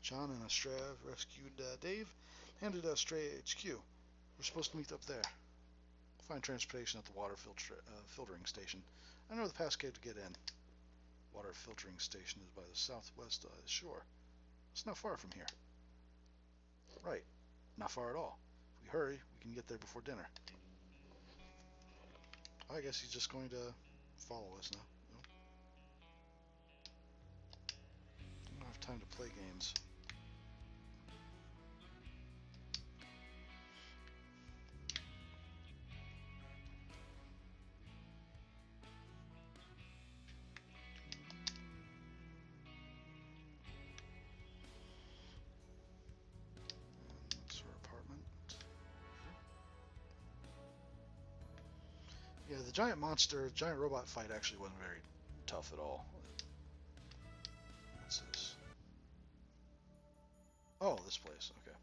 John and Astrea rescued Dave, handed us Stray HQ. We're supposed to meet up there. Find transportation at the water filtering station. I know the passcode to get in. Water filtering station is by the southwest shore. It's not far from here. Right. Not far at all. If we hurry, we can get there before dinner. I guess he's just going to follow us now. Don't have time to play games. Yeah, the giant robot fight actually wasn't very tough at all. What's this? Oh, this place, okay.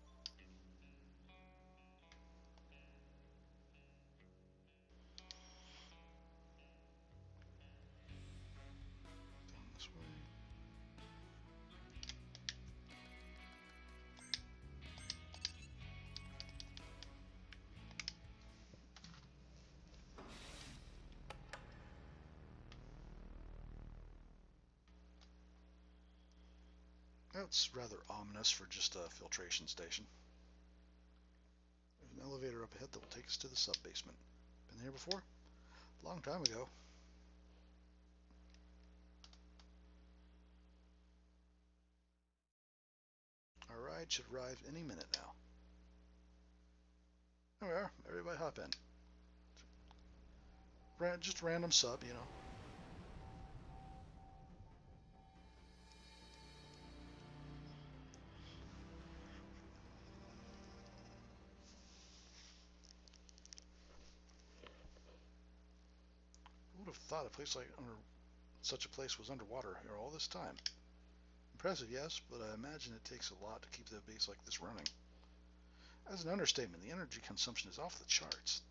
That's rather ominous for just a filtration station. There's an elevator up ahead that will take us to the sub-basement. Been there before? Long time ago. Our ride should arrive any minute now. There we are. Everybody hop in. Just random sub, you know. Who would have thought a place like such a place was underwater here all this time? Impressive, yes, but I imagine it takes a lot to keep the base like this running. As an understatement, the energy consumption is off the charts.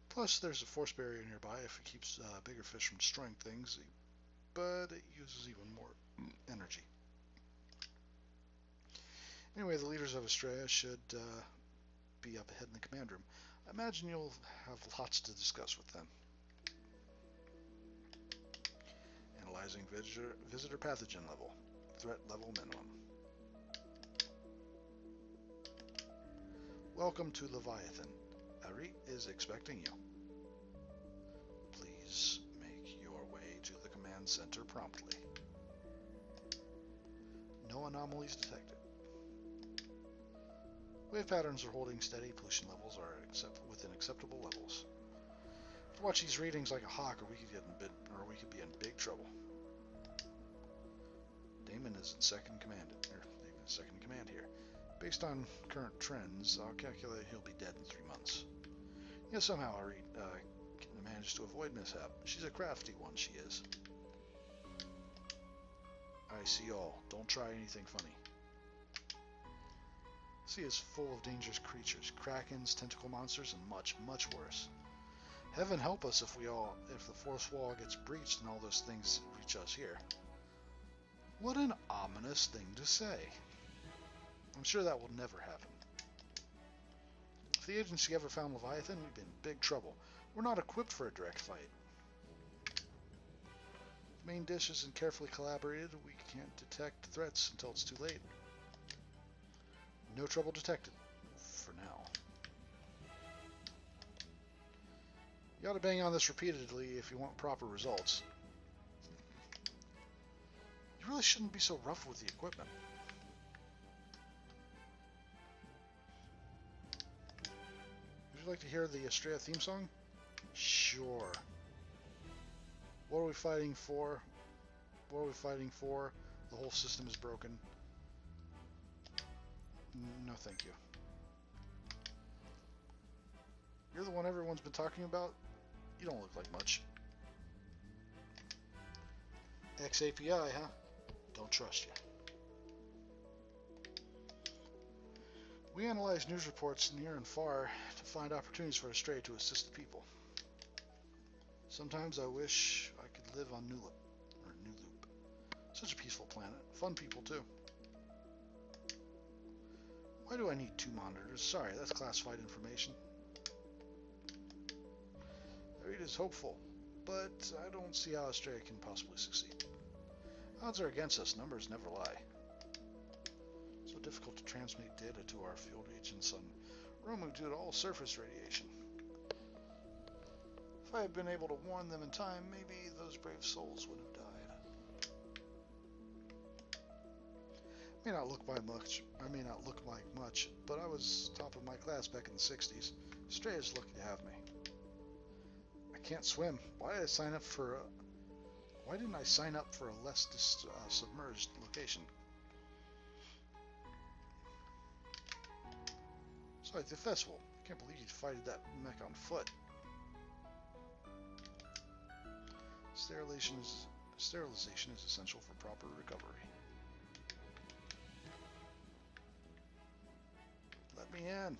Plus, there's a force barrier nearby if it keeps bigger fish from destroying things, but it uses even more energy. Anyway, the leaders of Australia should be up ahead in the command room. I imagine you'll have lots to discuss with them. Analyzing visitor pathogen level. Threat level minimum. Welcome to Leviathan. Ari is expecting you. Please make your way to the command center promptly. No anomalies detected. Wave patterns are holding steady. Pollution levels are within acceptable levels. Watch these readings like a hawk, or we could be in big trouble. Damon is in second command here. Based on current trends, I'll calculate he'll be dead in 3 months. Yet somehow Ari managed to avoid mishap. She's a crafty one, she is. I see all. Don't try anything funny. The sea is full of dangerous creatures, krakens, tentacle monsters, and much, much worse. Heaven help us if the fourth wall gets breached and all those things reach us here. What an ominous thing to say. I'm sure that will never happen. If the agency ever found Leviathan, we'd be in big trouble. We're not equipped for a direct fight. The main dish isn't carefully collaborated. We can't detect threats until it's too late. No trouble detected. For now. You ought to bang on this repeatedly if you want proper results. You really shouldn't be so rough with the equipment. Would you like to hear the Estrella theme song? Sure. What are we fighting for? What are we fighting for? The whole system is broken. No, thank you. You're the one everyone's been talking about? You don't look like much. Ex-API, huh? Don't trust you. We analyze news reports near and far to find opportunities for Astray to assist the people. Sometimes I wish I could live on New Loop. Such a peaceful planet. Fun people, too. Why do I need 2 monitors? Sorry, that's classified information. The read is hopeful, but I don't see how Astray can possibly succeed. Odds are against us. Numbers never lie. So difficult to transmit data to our field agents on Romu due to all surface radiation. If I had been able to warn them in time, maybe those brave souls would have died. I may not look like much, but I was top of my class back in the 60s. Astray is lucky to have me. I can't swim. Why didn't I sign up for a less submerged location? So like the festival. I can't believe you fighted that mech on foot. Sterilization is essential for proper recovery. Let me in.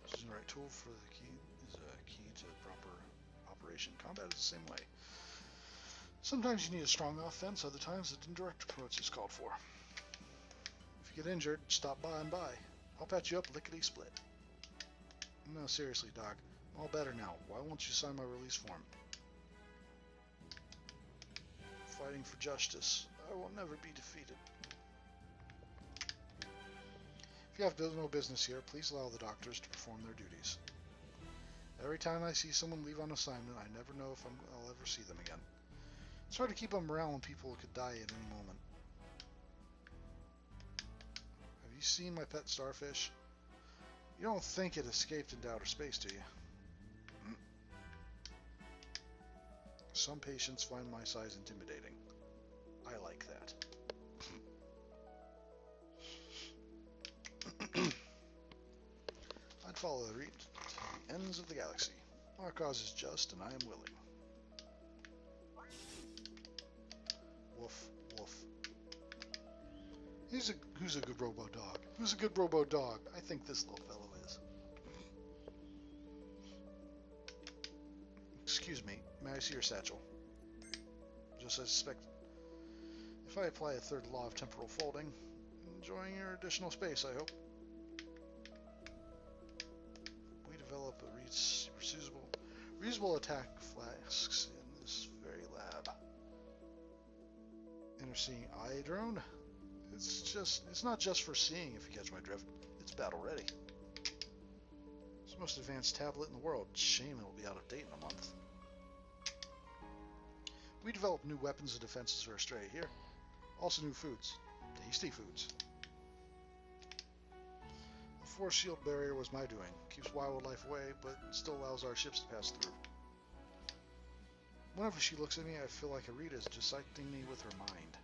Choosing the right tool for the key is a key to proper operation. Combat is the same way. Sometimes you need a strong offense, other times a indirect approach is called for. If you get injured, stop by and buy. I'll patch you up lickety-split. No, seriously, Doc. I'm all better now. Why won't you sign my release form? fighting for justice. I will never be defeated. If you have no business here, please allow the doctors to perform their duties. Every time I see someone leave on assignment, I never know if I'll ever see them again. It's hard to keep them around when people could die at any moment. Have you seen my pet starfish? You don't think it escaped into outer space, do you? Some patients find my size intimidating. I like that. I'd follow the Reed to the ends of the galaxy. Our cause is just, and I am willing. Woof, woof. Who's a good robo dog? Who's a good robo dog? I think this little fellow is. Excuse me, may I see your satchel? Just as suspected. If I apply a third law of temporal folding, enjoying your additional space, I hope. We develop a reusable attack flasks in this very lab. Interseeing eye drone? It's not just for seeing, if you catch my drift. It's battle ready. It's the most advanced tablet in the world. Shame it'll be out of date in a month. We develop new weapons and defenses for Astrea here. Also new foods. Tasty foods. The force shield barrier was my doing. Keeps wildlife away, but still allows our ships to pass through. Whenever she looks at me, I feel like Arita is dissecting me with her mind.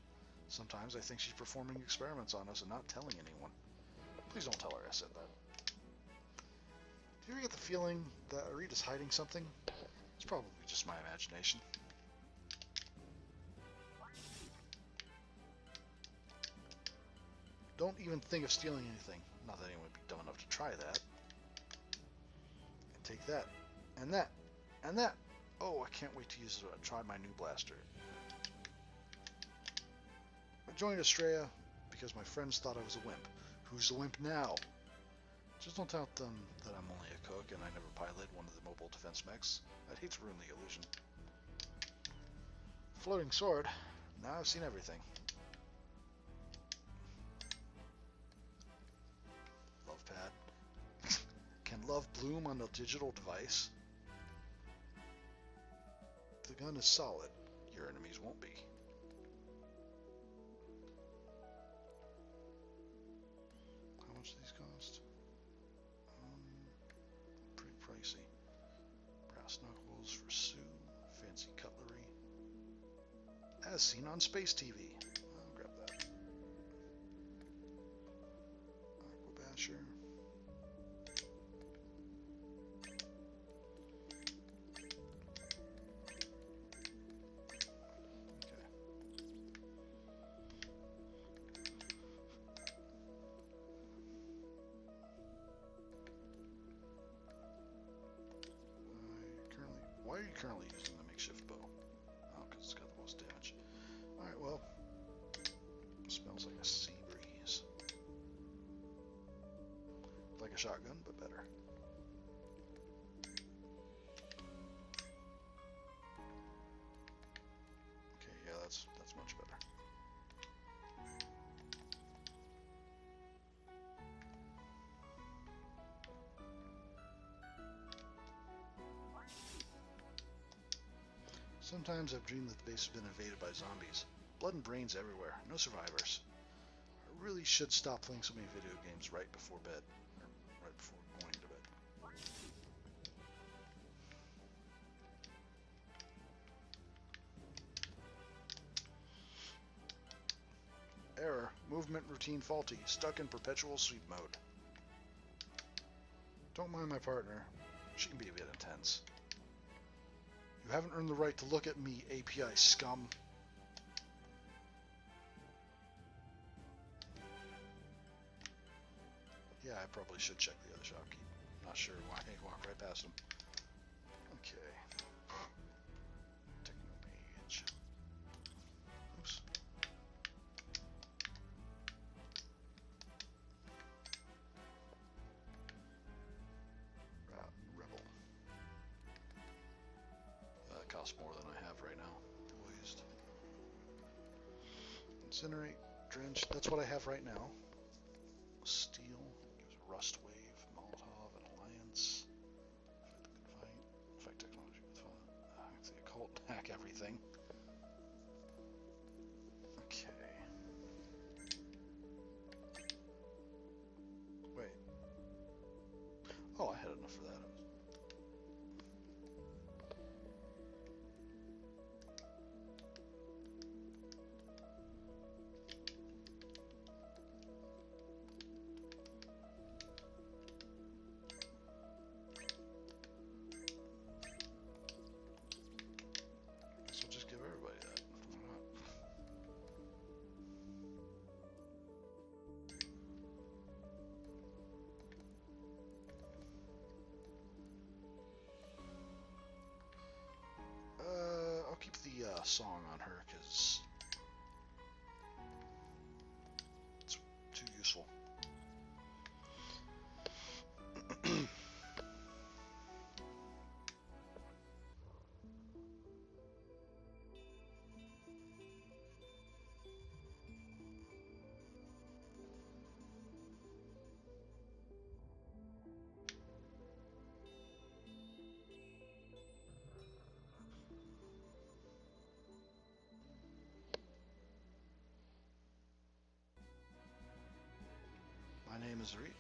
Sometimes I think she's performing experiments on us and not telling anyone. Please don't tell her I said that. Do you ever get the feeling that Arita's hiding something? It's probably just my imagination. Don't even think of stealing anything. Not that anyone would be dumb enough to try that. And take that. And that. And that. Oh, I can't wait to use it. Try my new blaster. I joined Astrea because my friends thought I was a wimp. Who's the wimp now? Just don't tell them that I'm only a cook and I never piloted one of the mobile defense mechs. I'd hate to ruin the illusion. Floating sword. Now I've seen everything. Love pad. Can love bloom on a digital device? The gun is solid. Your enemies won't be. How much do these cost? Pretty pricey. Brass knuckles for Sue. Fancy cutlery. As seen on Space TV. I'll grab that. Aquabasher. Why are you currently using the makeshift bow? Oh, because it's got the most damage. Alright, well. It smells like a sea breeze. Like a shotgun, but better. Okay, yeah, that's much better. Sometimes I've dreamed that the base has been invaded by zombies. Blood and brains everywhere. No survivors. I really should stop playing so many video games right before bed. Or right before going to bed. Error. Movement routine faulty. Stuck in perpetual sleep mode. Don't mind my partner. She can be a bit intense. You haven't earned the right to look at me, API scum. Yeah, I probably should check the other shopkeep. Not sure why I walked right past him. Okay. Technomage. Oops. Rebel. Costs more than I have right now. Poised. Incinerate, drench. That's what I have right now. Steel. Gives a rust wave. Molotov, an alliance. Fight technology with hack the occult. Hack everything. Okay. Wait. Oh, I had enough for that. I'll keep the song on her because it's too useful. My name is Reed,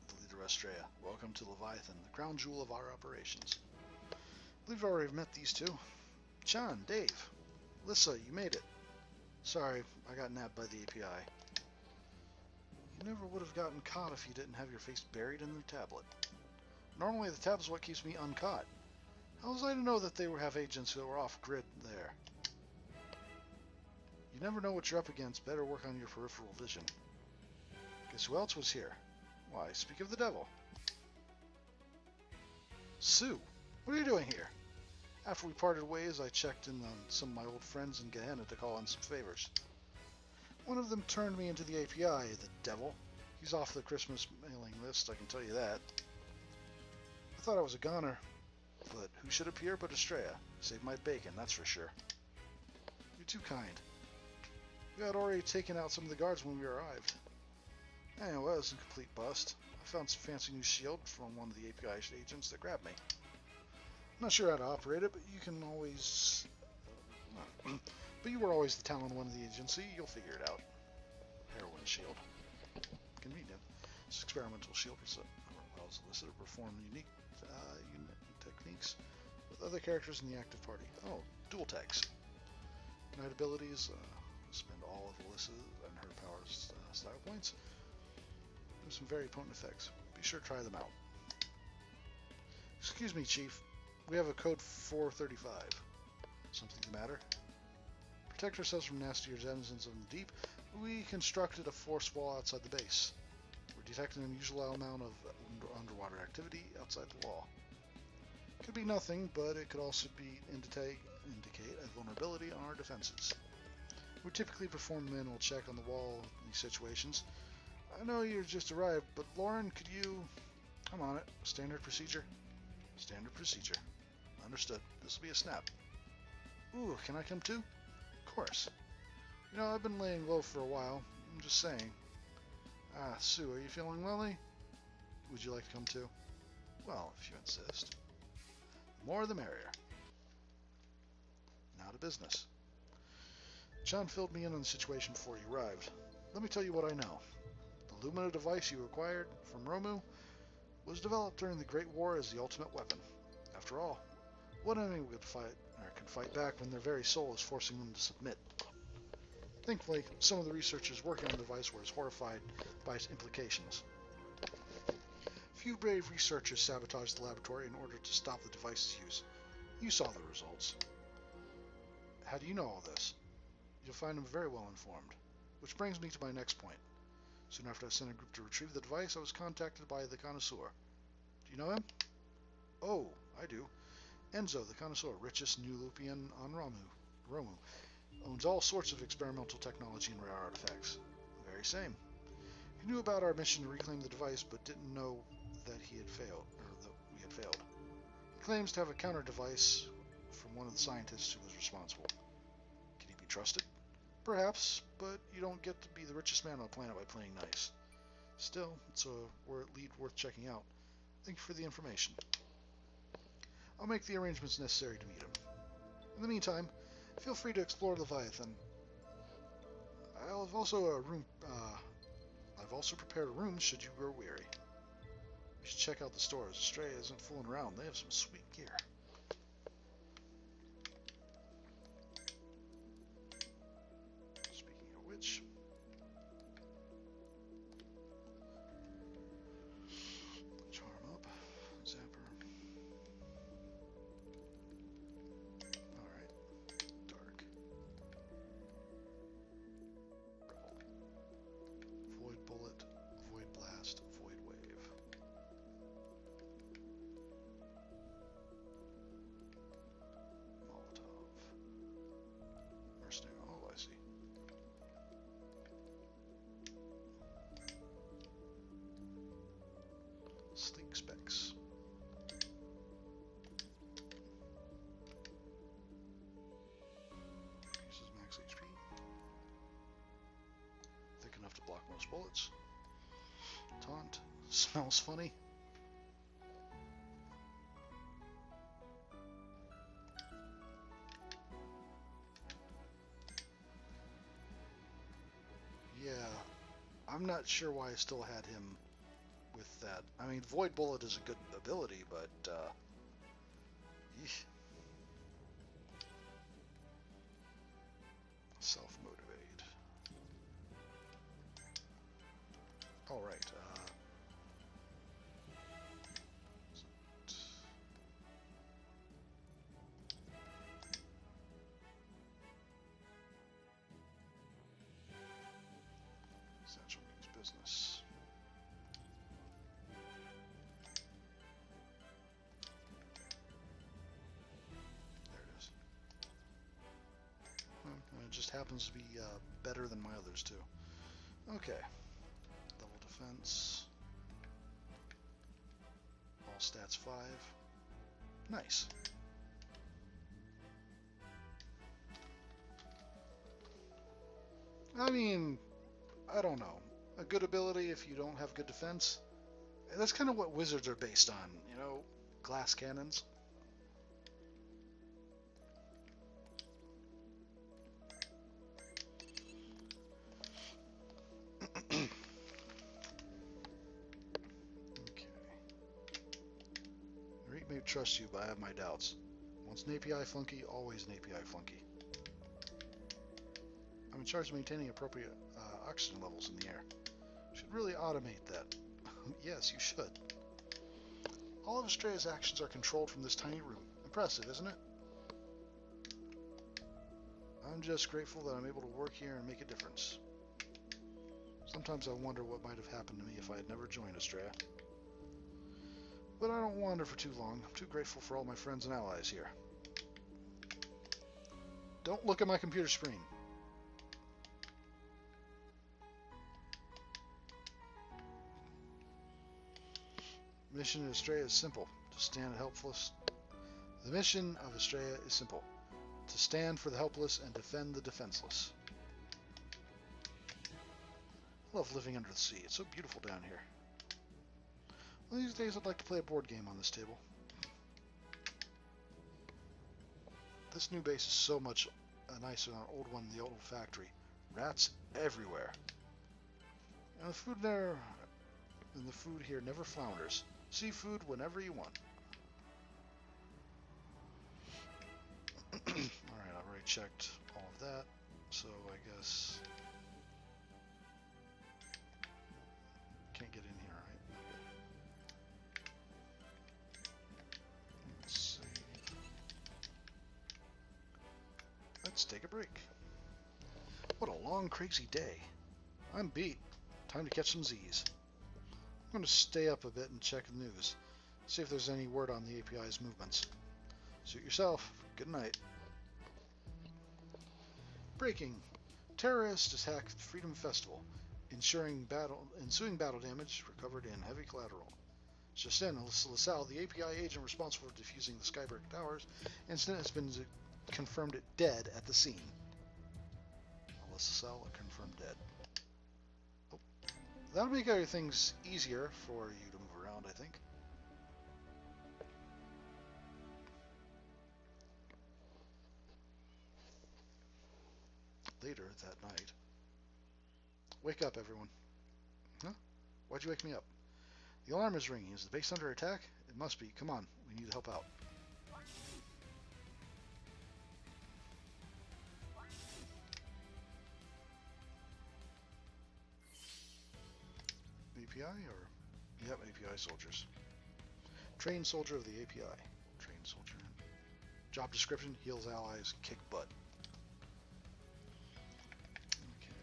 the leader of Estrella. Welcome to Leviathan, the crown jewel of our operations. I believe I've already met these two. John, Dave, Alyssa, you made it. Sorry, I got nabbed by the API. You never would have gotten caught if you didn't have your face buried in the tablet. Normally the tablet's what keeps me uncaught. How was I to know that they would have agents who were off-grid there? You never know what you're up against. Better work on your peripheral vision. Guess who else was here? Why, speak of the devil. Sue, what are you doing here? After we parted ways, I checked in on some of my old friends in Gehenna to call in some favors. One of them turned me into the API, the devil. He's off the Christmas mailing list, I can tell you that. I thought I was a goner, but who should appear but Estrella? Saved my bacon, that's for sure. You're too kind. We had already taken out some of the guards when we arrived. Anyway, it was a complete bust. I found some fancy new shield from one of the API agents that grabbed me. I'm not sure how to operate it, but you can always... but you were always the talent one of the agency. You'll figure it out. Heroine shield. Convenient. This experimental shield allows Alyssa to perform unique techniques with other characters in the active party. Oh, dual tags. Night abilities. Spend all of Alyssa and her powers style points. Do some very potent effects. Be sure to try them out. Excuse me, Chief. We have a code 435. Something the matter? Protect ourselves from nastier denizens of the deep, we constructed a force wall outside the base. We're detecting an unusual amount of underwater activity outside the wall. Could be nothing, but it could also indicate a vulnerability on our defenses. We typically perform a manual check on the wall in these situations. I know you just arrived, but Lauren, could you... I'm on it. Standard procedure. Standard procedure. Understood. This will be a snap. Ooh, can I come too? Of course. You know, I've been laying low for a while. I'm just saying. Ah, Sue, are you feeling welly? Would you like to come too? Well, if you insist. The more the merrier. Now to business. John filled me in on the situation before you arrived. Let me tell you what I know. The Lumina device you acquired from Romu was developed during the Great War as the ultimate weapon. After all, what enemy can fight back when their very soul is forcing them to submit? Thankfully, some of the researchers working on the device were as horrified by its implications. Few brave researchers sabotaged the laboratory in order to stop the device's use. You saw the results. How do you know all this? You'll find them very well informed. Which brings me to my next point. Soon after I sent a group to retrieve the device, I was contacted by the connoisseur. Do you know him? Oh, I do. Enzo, the connoisseur, richest Newlupian on Romu, owns all sorts of experimental technology and rare artifacts. The very same. He knew about our mission to reclaim the device, but didn't know that he had failed, or that we had failed. He claims to have a counter device from one of the scientists who was responsible. Can he be trusted? Perhaps, but you don't get to be the richest man on the planet by playing nice. Still, it's a lead worth checking out. Thank you for the information. I'll make the arrangements necessary to meet him. In the meantime, feel free to explore Leviathan. I've also prepared a room should you grow weary. You should check out the stores. Astrea isn't fooling around. They have some sweet gear. Speaking of which, charm up, zapper. Alright, dark. Void bullet, void blast, void wave. Molotov. Mercenary, oh I see. Sleek specs. Uses max HP. Thick enough to block most bullets. Taunt. Smells funny. Yeah, I'm not sure why I still had him with that. I mean, Void Bullet is a good ability, but yeesh. Self-motivate. All right. Essential means business. There it is. It just happens to be better than my others too. Okay. Double defense. All stats 5. Nice. I mean, I don't know. A good ability if you don't have good defense. That's kind of what wizards are based on, you know, glass cannons. Okay. Reek may trust you, but I have my doubts. Once an API flunky, always an API flunky. I'm in charge of maintaining appropriate oxygen levels in the air. Should really automate that. Yes, you should. All of Astrea's actions are controlled from this tiny room. Impressive, isn't it? I'm just grateful that I'm able to work here and make a difference. Sometimes I wonder what might have happened to me if I had never joined Astrea. But I don't wander for too long. I'm too grateful for all my friends and allies here. Don't look at my computer screen. The mission of Astrea is simple. To stand helpless. The mission of Astrea is simple. To stand for the helpless and defend the defenseless. I love living under the sea. It's so beautiful down here. One of these days I'd like to play a board game on this table. This new base is so much nicer than our old one in the old factory. Rats everywhere. And the food there, and the food here never flounders. Seafood whenever you want. Alright, I've already checked all of that, so I guess can't get in here, right? Okay. Let's see. Let's take a break. What a long, crazy day. I'm beat. Time to catch some Z's. I'm going to stay up a bit and check the news. See if there's any word on the API's movements. Suit yourself. Good night. Breaking. Terrorists attack Freedom Festival. Ensuing ensuing battle damage recovered in heavy collateral. Just in, Alyssa L'Salle, the API agent responsible for defusing the Skyberg Towers incident, has been confirmed dead at the scene. Alyssa L'Salle, confirmed dead. Oh, that'll make things easier for you to move around, I think. Later that night. Wake up, everyone. Huh? Why'd you wake me up? The alarm is ringing. Is the base under attack? It must be. Come on, we need to help out. API or? Yep, API soldiers. Trained soldier of the API. Trained soldier. Job description, heals allies, kick butt. Okay.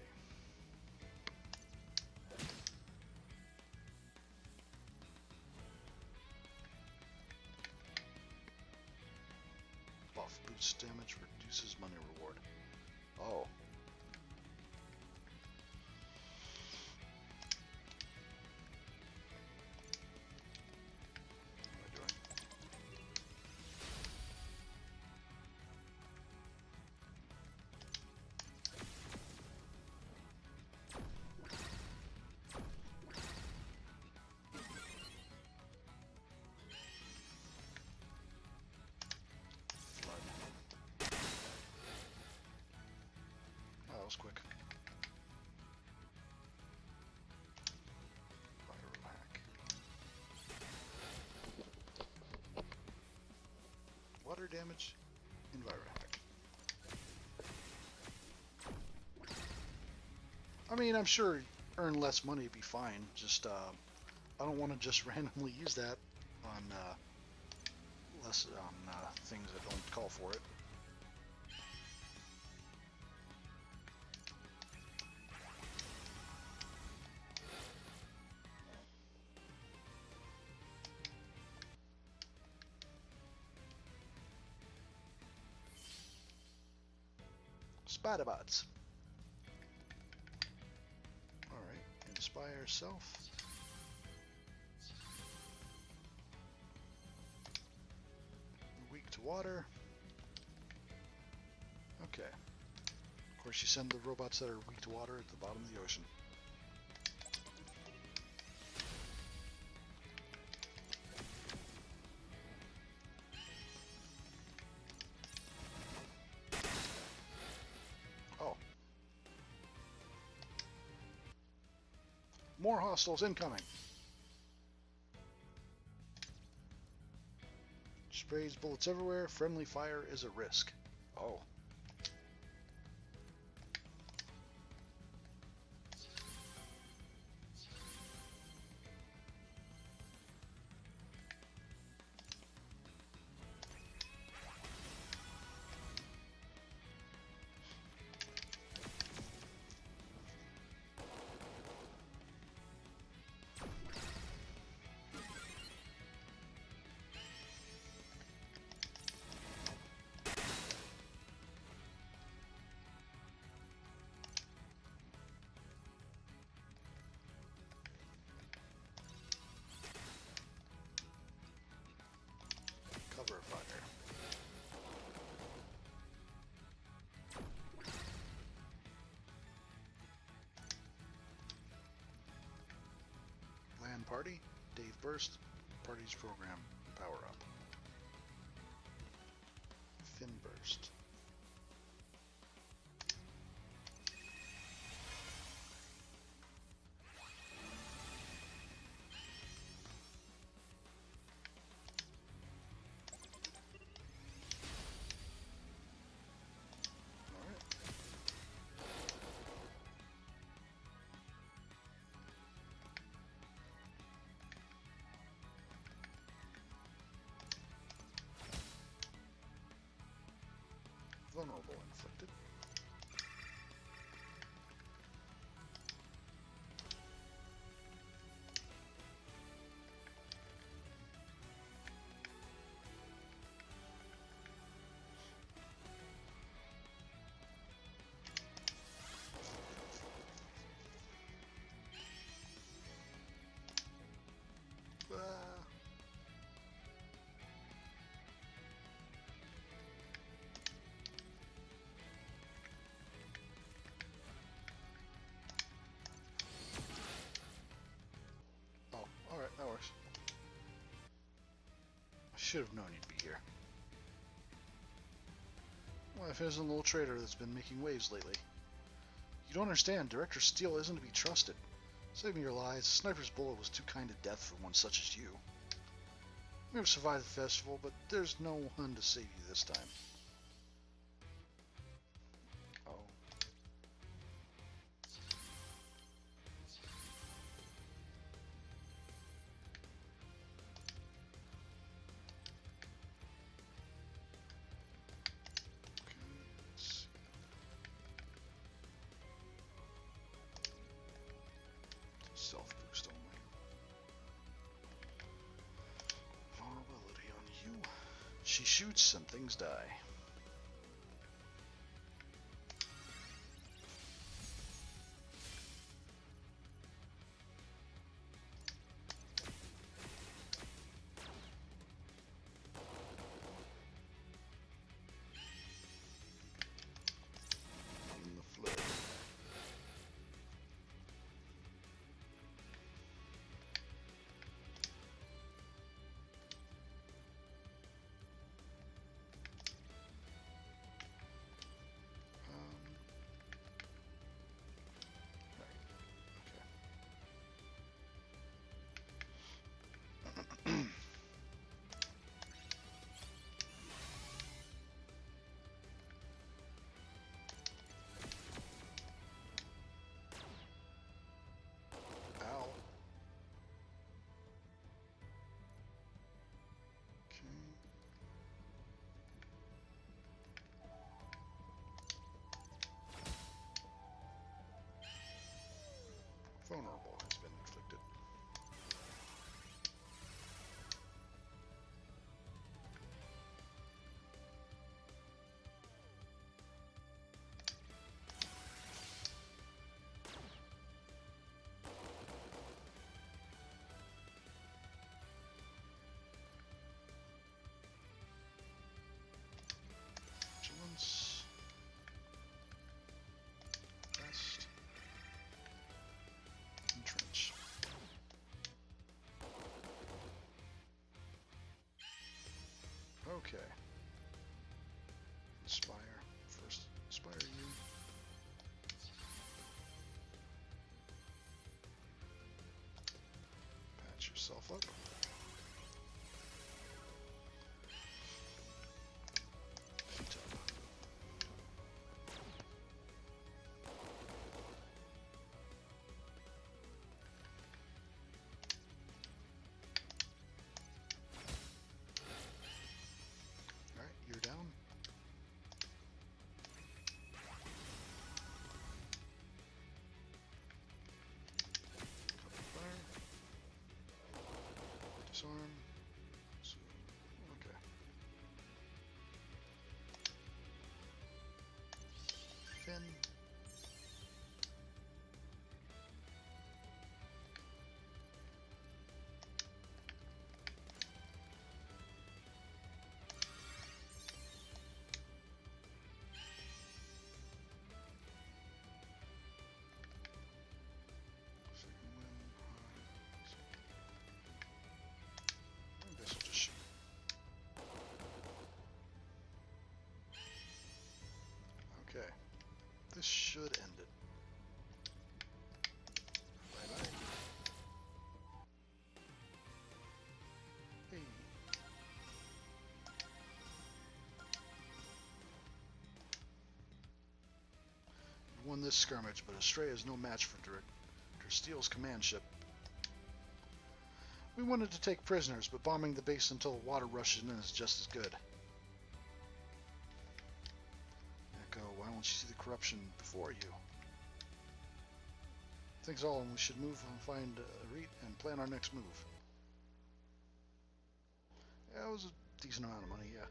Buff boosts damage, reduces money reward. Oh. That was quick. Hack. Water damage, Hack. I mean, I'm sure earn less money would be fine. Just I don't want to just randomly use that on things that don't call for it. Spiderbots. Alright, inspire self. Weak to water. Okay. Of course, you send the robots that are weak to water at the bottom of the ocean. More hostiles incoming. Sprays bullets everywhere. Friendly fire is a risk. Oh. Cover fire. Land party. Dave burst. Party's program. Power up. Fin burst. Vulnerable inflicted. Should have known you'd be here. Life isn't a little traitor that's been making waves lately. You don't understand, Director Steele isn't to be trusted. Save me your lies, Sniper's bullet was too kind to death for one such as you. You may have survived the festival, but there's no one to save you this time. Oh. Self-boost only. Vulnerability on you. She shoots and things die. In the flood. Ow. Okay. Vulnerable has been inflicted. Vigilance. Rest. Entrench. Okay. Inspire. First, inspire you. Patch yourself up. Heat up. Alright, you're down. Cover fire. Disarm. So, okay. Fin. Second wind. I guess I'll just shoot. Okay. This should end it. Bye bye. Hey. You won this skirmish, but Astrea is no match for Director Steele's command ship. We wanted to take prisoners, but bombing the base until the water rushes in is just as good. Echo, why don't you see the corruption before you? Thanks all, and we should move and find Reet and plan our next move. Yeah, it was a decent amount of money, yeah.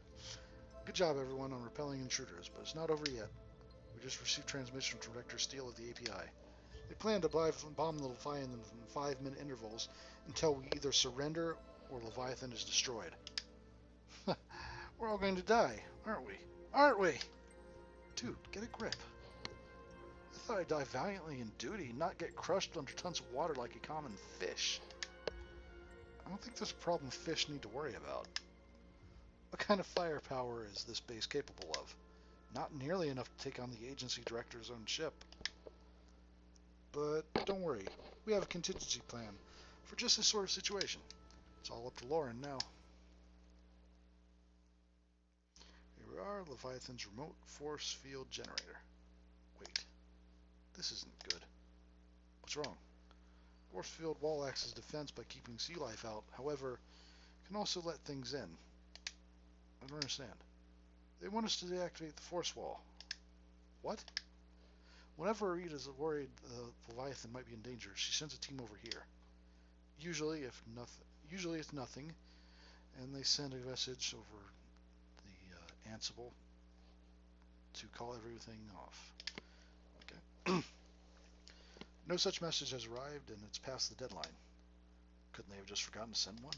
Good job, everyone, on repelling intruders, but it's not over yet. We just received transmission from Director Steele of the API. They plan to bomb the Leviathan in 5-minute intervals until we either surrender or Leviathan is destroyed. We're all going to die, aren't we? Aren't we? Dude, get a grip. I thought I'd die valiantly in duty, not get crushed under tons of water like a common fish. I don't think there's a problem fish need to worry about. What kind of firepower is this base capable of? Not nearly enough to take on the agency director's own ship. But don't worry, we have a contingency plan for just this sort of situation. It's all up to Lauren now. Here we are, Leviathan's remote force field generator. Wait, this isn't good. What's wrong? Force field wall acts as defense by keeping sea life out. However, it can also let things in. I don't understand. They want us to deactivate the force wall. What? Whenever Arita's worried the Leviathan might be in danger, she sends a team over here. Usually it's nothing, and they send a message over the Ansible to call everything off. Okay. No such message has arrived, and it's past the deadline. Couldn't they have just forgotten to send one?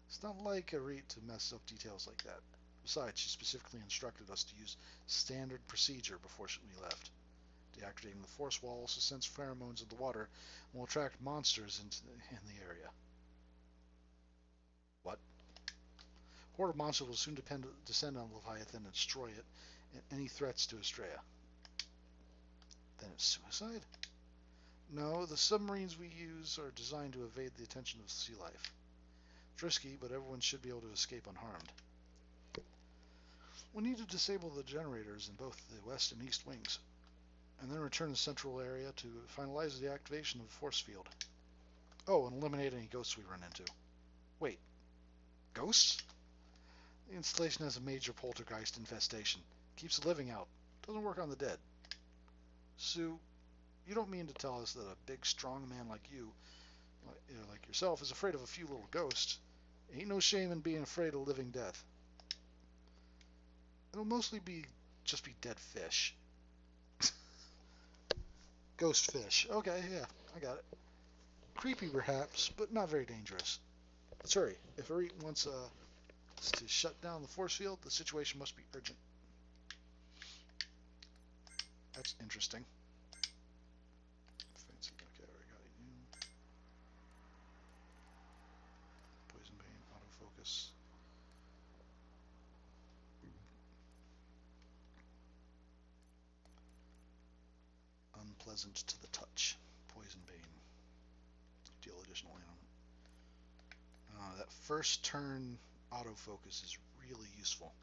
It's not like Arit to mess up details like that. Besides, she specifically instructed us to use standard procedure before we left. Deactivating the force wall also sends pheromones in the water and will attract monsters in the area. What? Horde of monsters will soon descend on Leviathan and destroy it, and any threats to Estrella. Then it's suicide? No, the submarines we use are designed to evade the attention of sea life. It's risky, but everyone should be able to escape unharmed. We need to disable the generators in both the west and east wings, and then return to the central area to finalize the activation of the force field. Oh, and eliminate any ghosts we run into. Wait, ghosts? The installation has a major poltergeist infestation. Keeps the living out. Doesn't work on the dead. Sue, you don't mean to tell us that a big, strong man like you, like yourself, is afraid of a few little ghosts? Ain't no shame in being afraid of living death. It'll mostly just be dead fish. Ghost fish. Okay, yeah, I got it. Creepy perhaps, but not very dangerous. Let's hurry. If Arit wants to shut down the force field, the situation must be urgent. That's interesting. Fancy. Okay, I got you. Poison Bane, autofocus. Unpleasant to the touch. Poison Bane. Deal additional ammo. That first turn autofocus is really useful.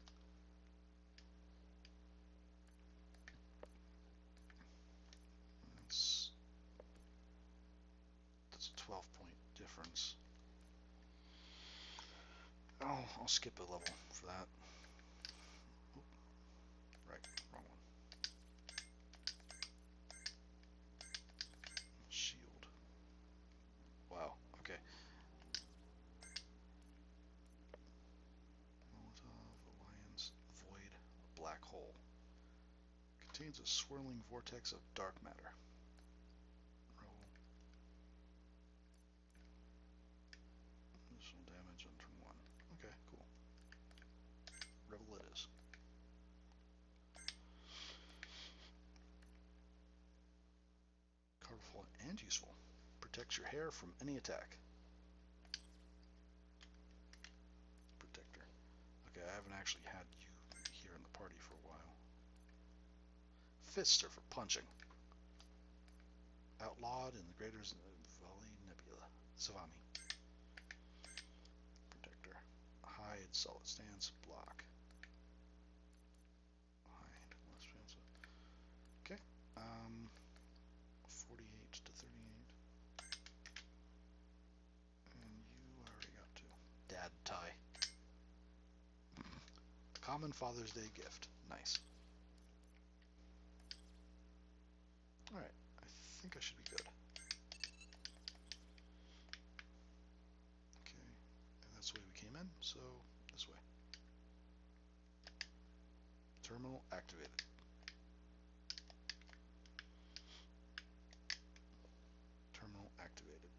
That's a 12-point difference. Oh, I'll skip a level for that. Oop. Right, wrong one. Shield. Wow, okay. Molotov, Alliance, Void, Black Hole. Contains a swirling vortex of dark matter. Roll. Additional damage on turn 1. Okay, cool. Rebel it is. Colorful and useful. Protects your hair from any attack. Protector. Okay, I haven't actually had you here in the party for a while. Fists are for punching. Outlawed in the Greater Valley Nebula. Savami. Protector. Hide, solid stance, block. Hide, less expensive. Okay. 48 to 38. And you already got 2. Dad tie. Common Father's Day gift. Nice. Alright, I think I should be good. Okay, and that's the way we came in, so this way. Terminal activated. Terminal activated.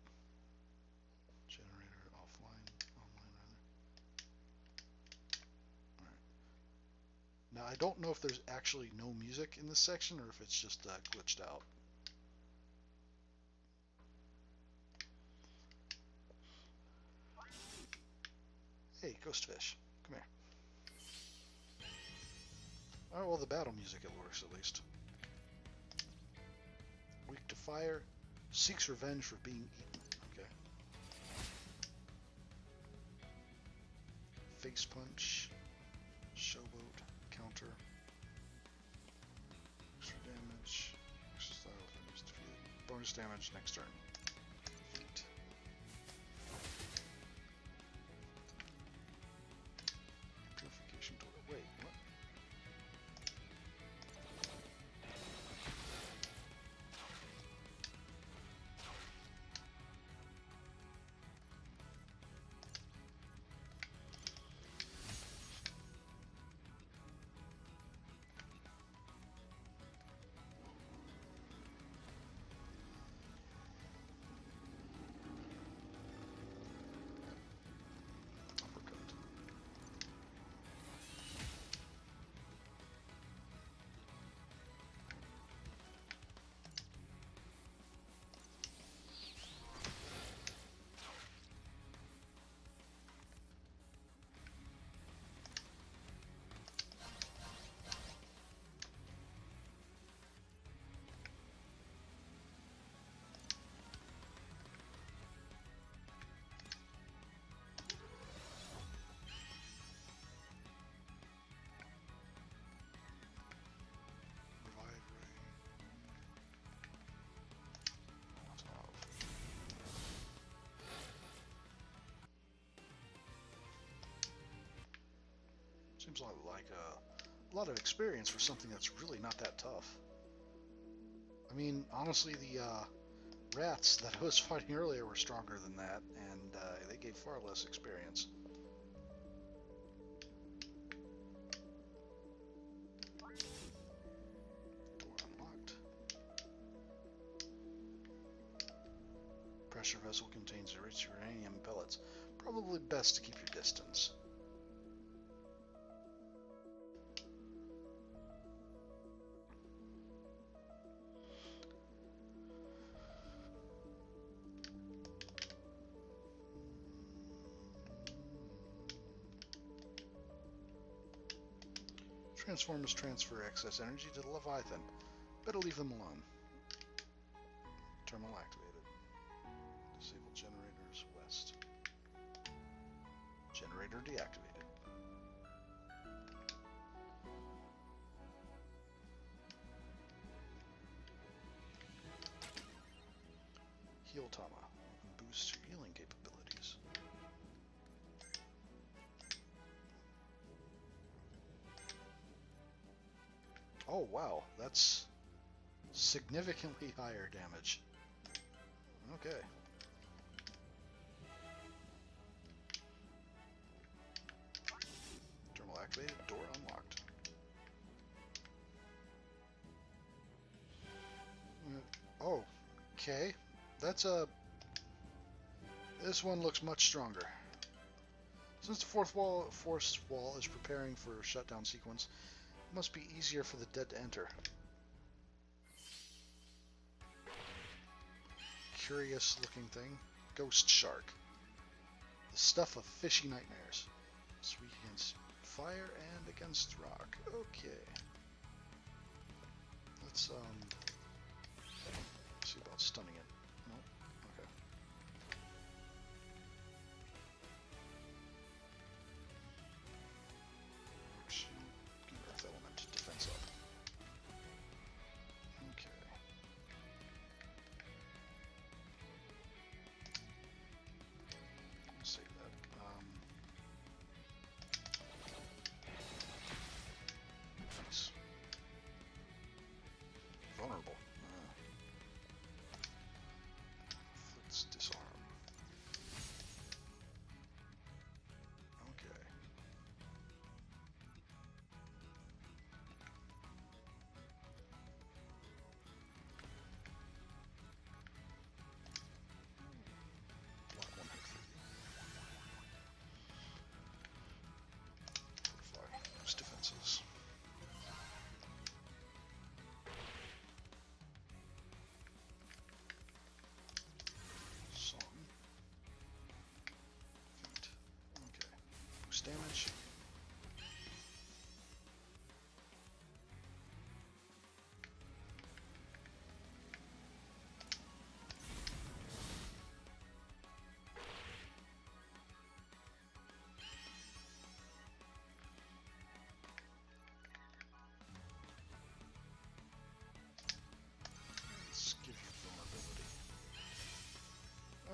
Generator offline, online rather. Alright. Now I don't know if there's actually no music in this section or if it's just glitched out. Hey, Ghostfish, come here. Oh, well, the battle music, it works at least. Weak to fire. Seeks revenge for being eaten. Okay. Face punch. Showboat. Counter. Extra damage. Extra style if it is defeated. Bonus damage next turn. Feet. Purification door. Wait, what? Uppercut. Revive ray. Molotov. Seems like a lot of experience for something that's really not that tough. I mean, honestly, the rats that I was fighting earlier were stronger than that, and they gave far less experience. Door unlocked. Pressure vessel contains enriched uranium pellets. Probably best to keep your distance. Transformers transfer excess energy to the Leviathan. Better leave them alone. Terminal activated. Disable generators west. Generator deactivated. Heal Tama. Boost your healing capabilities. Oh wow, that's significantly higher damage. Okay. Terminal activated, door unlocked. Oh, okay. That's a... This one looks much stronger. Since the force wall is preparing for a shutdown sequence, it must be easier for the dead to enter. Curious looking thing. Ghost shark. The stuff of fishy nightmares. It's weak against fire and against rock. Okay. Let's see about stunning it. Nope. Okay. Earth element defense up. Okay. I'll save that. Nice. Vulnerable.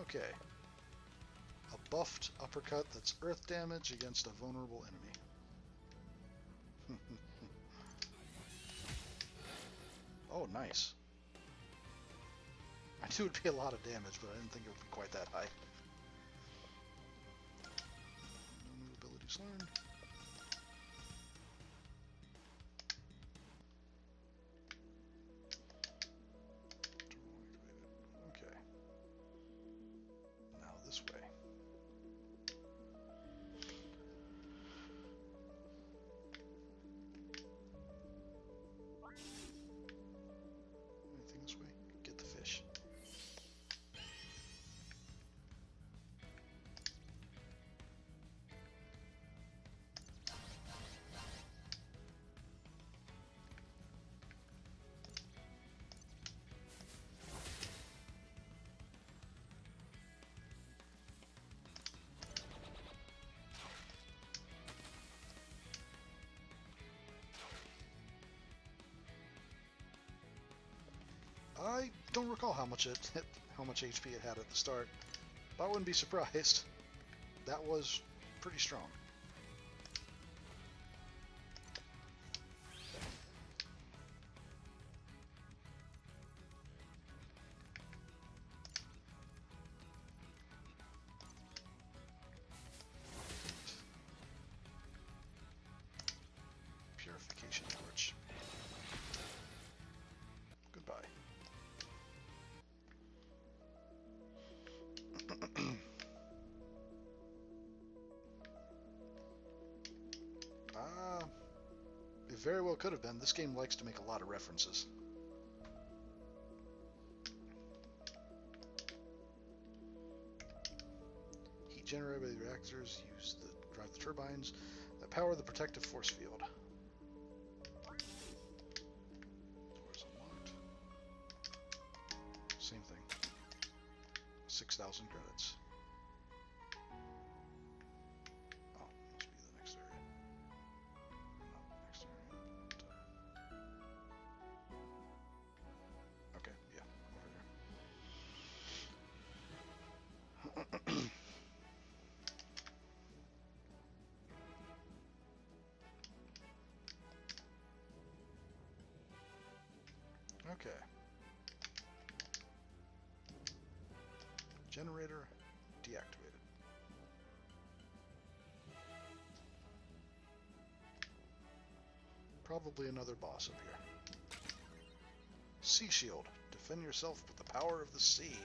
Okay. A buffed uppercut that's earth damage against a vulnerable enemy. Oh, nice. I knew it would be a lot of damage, but I didn't think it would be quite that high. No new abilities learned. Okay. Now this way. Anything this way? Get the fish. I don't recall how much HP it had at the start, but I wouldn't be surprised. That was pretty strong. Purification torch. Goodbye. It very well could have been. This game likes to make a lot of references. Heat generated by the reactors use to drive the turbines that power the protective force field. Doors unlocked. Same thing. 6,000 credits. Oh, must be the next area. No, next area. Okay, yeah, over there. Okay. Generator deactivated. Probably another boss up here. Sea Shield. Defend yourself with the power of the sea.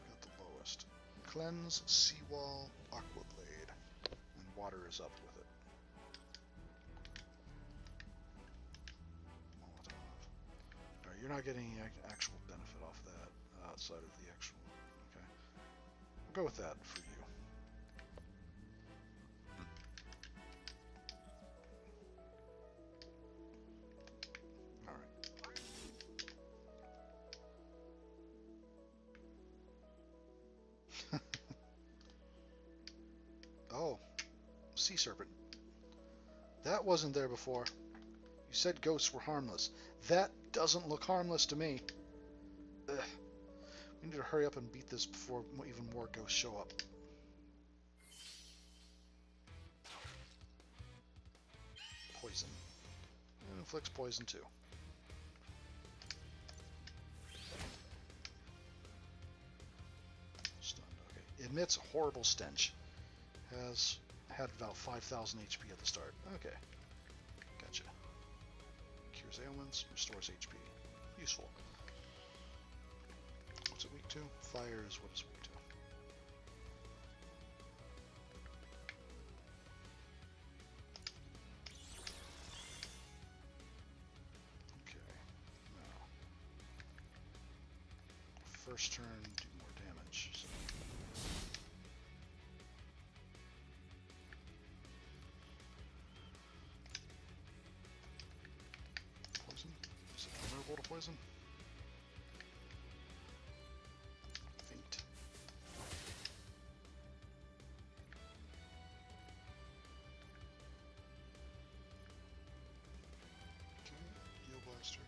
Got the lowest. Cleanse, Seawall, Aqua Blade. And water is up with it. Alright, you're not getting any actual benefit off that outside of the actual. Okay. I'll go with that for you. Oh, sea serpent. That wasn't there before. You said ghosts were harmless. That doesn't look harmless to me. Ugh. We need to hurry up and beat this before even more ghosts show up. Poison. It inflicts poison too. Stunned. Okay. Emits a horrible stench. Has had about 5,000 HP at the start. Okay. Gotcha. Cures ailments, restores HP. Useful. What's it weak to? Fire is what it's weak to. Okay. Now. First turn, do more damage. So. To poison. Faint. Okay, Heal Blaster.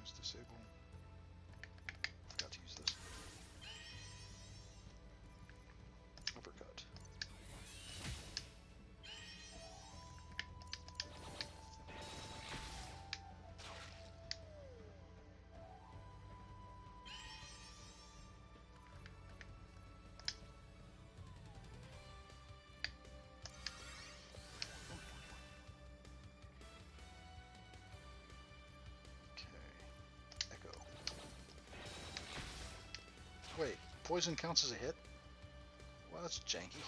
Let's disable. Forgot to use this. Uppercut. Wait, poison counts as a hit? Well, that's janky.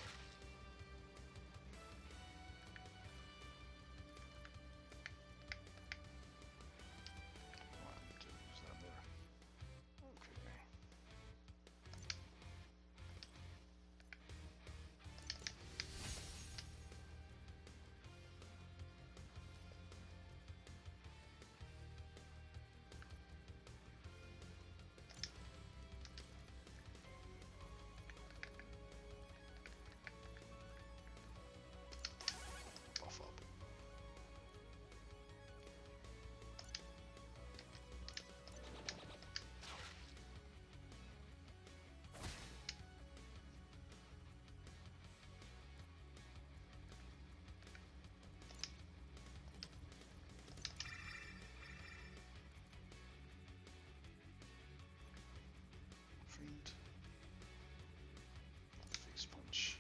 Face punch.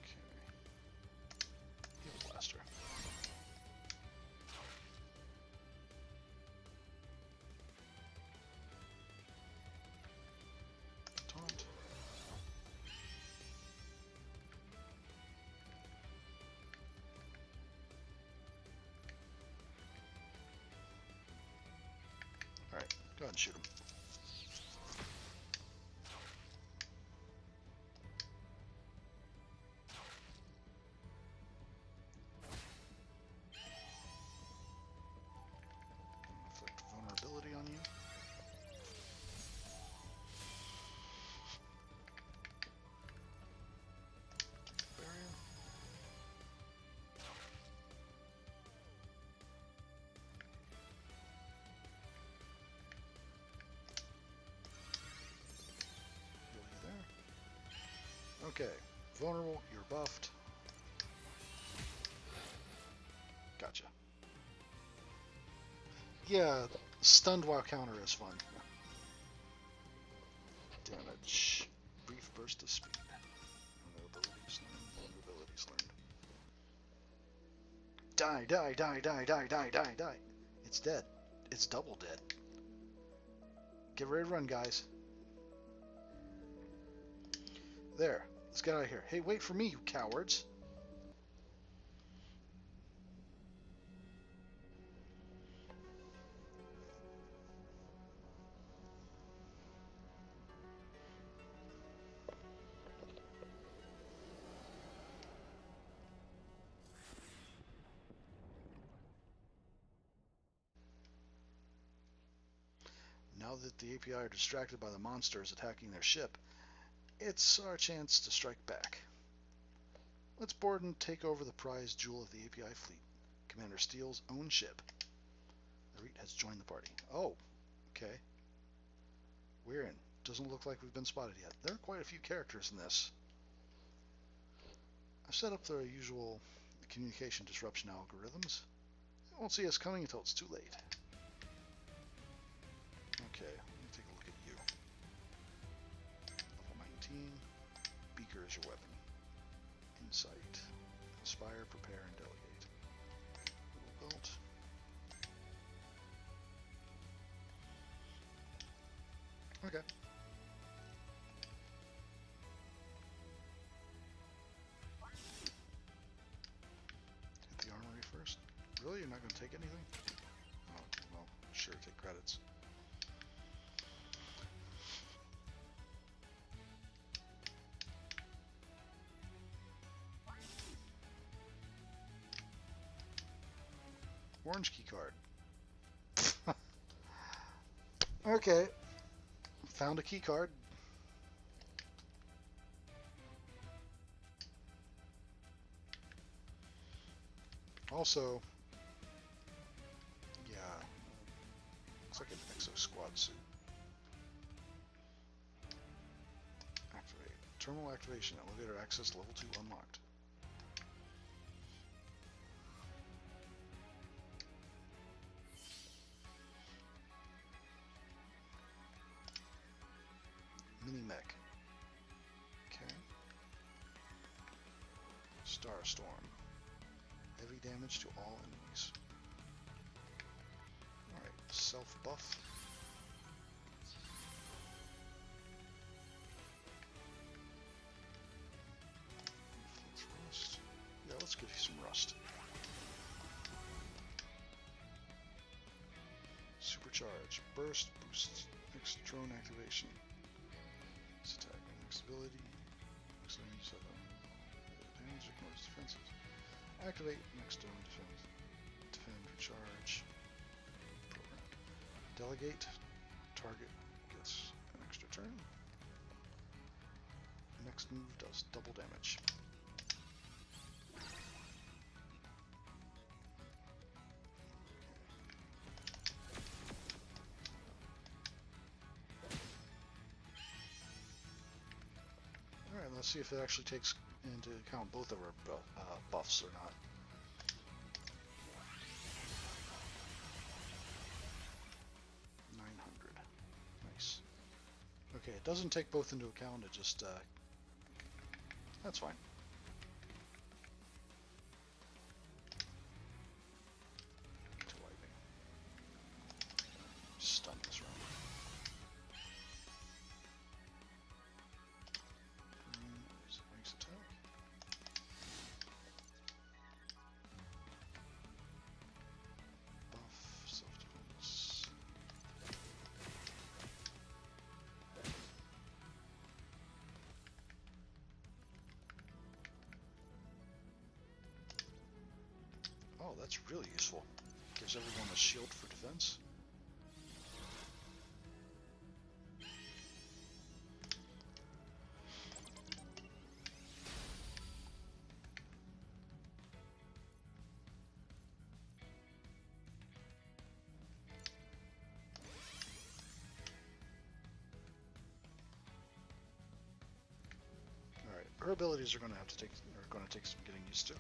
Okay. Heal blaster. Taunt. Alright, go ahead and shoot him. Inflict vulnerability on you. Barrier. Okay, vulnerable, you're buffed. Gotcha. Yeah, stunned while counter is fun. Damage. Brief burst of speed. No abilities learned. Abilities learned. Die, die, die, die, die, die, die, die. It's dead. It's double dead. Get ready to run, guys. There. Let's get out of here. Hey, wait for me, you cowards. Now that the API are distracted by the monsters attacking their ship, it's our chance to strike back. Let's board and take over the prized jewel of the API fleet, Commander Steele's own ship. The REIT has joined the party. Oh, okay. We're in. Doesn't look like we've been spotted yet. There are quite a few characters in this. I've set up the usual communication disruption algorithms. They won't see us coming until it's too late. Okay, let me take a look at you. Level 19. Beaker is your weapon. Insight. Inspire, prepare, and delegate. Little belt. Okay. Hit the armory first. Really? You're not going to take anything? Oh, well, sure, take credits. Orange key card. Okay. Found a key card. Also, yeah, looks like an exo squad suit. Activate. Terminal activation. Elevator access level 2 unlocked. Mini mech. Okay. Star Storm. Heavy damage to all enemies. Alright, self buff. Rust. Yeah, let's give you some rust. Supercharge. Burst boosts next drone activation. This attack next ability. Next damage ignores defenses. Activate next drone defense. Defend, recharge. Program. Delegate. Target gets an extra turn. Next move does double damage. Alright, let's see if it actually takes into account both of our buffs or not. Nice. Okay, it doesn't take both into account, it just, that's fine. To lightning. Stun this round. Nice attack. Buff, self-defense. Oh, that's really useful. Gives everyone a shield for defense. Alright, her abilities are going to take some getting used to.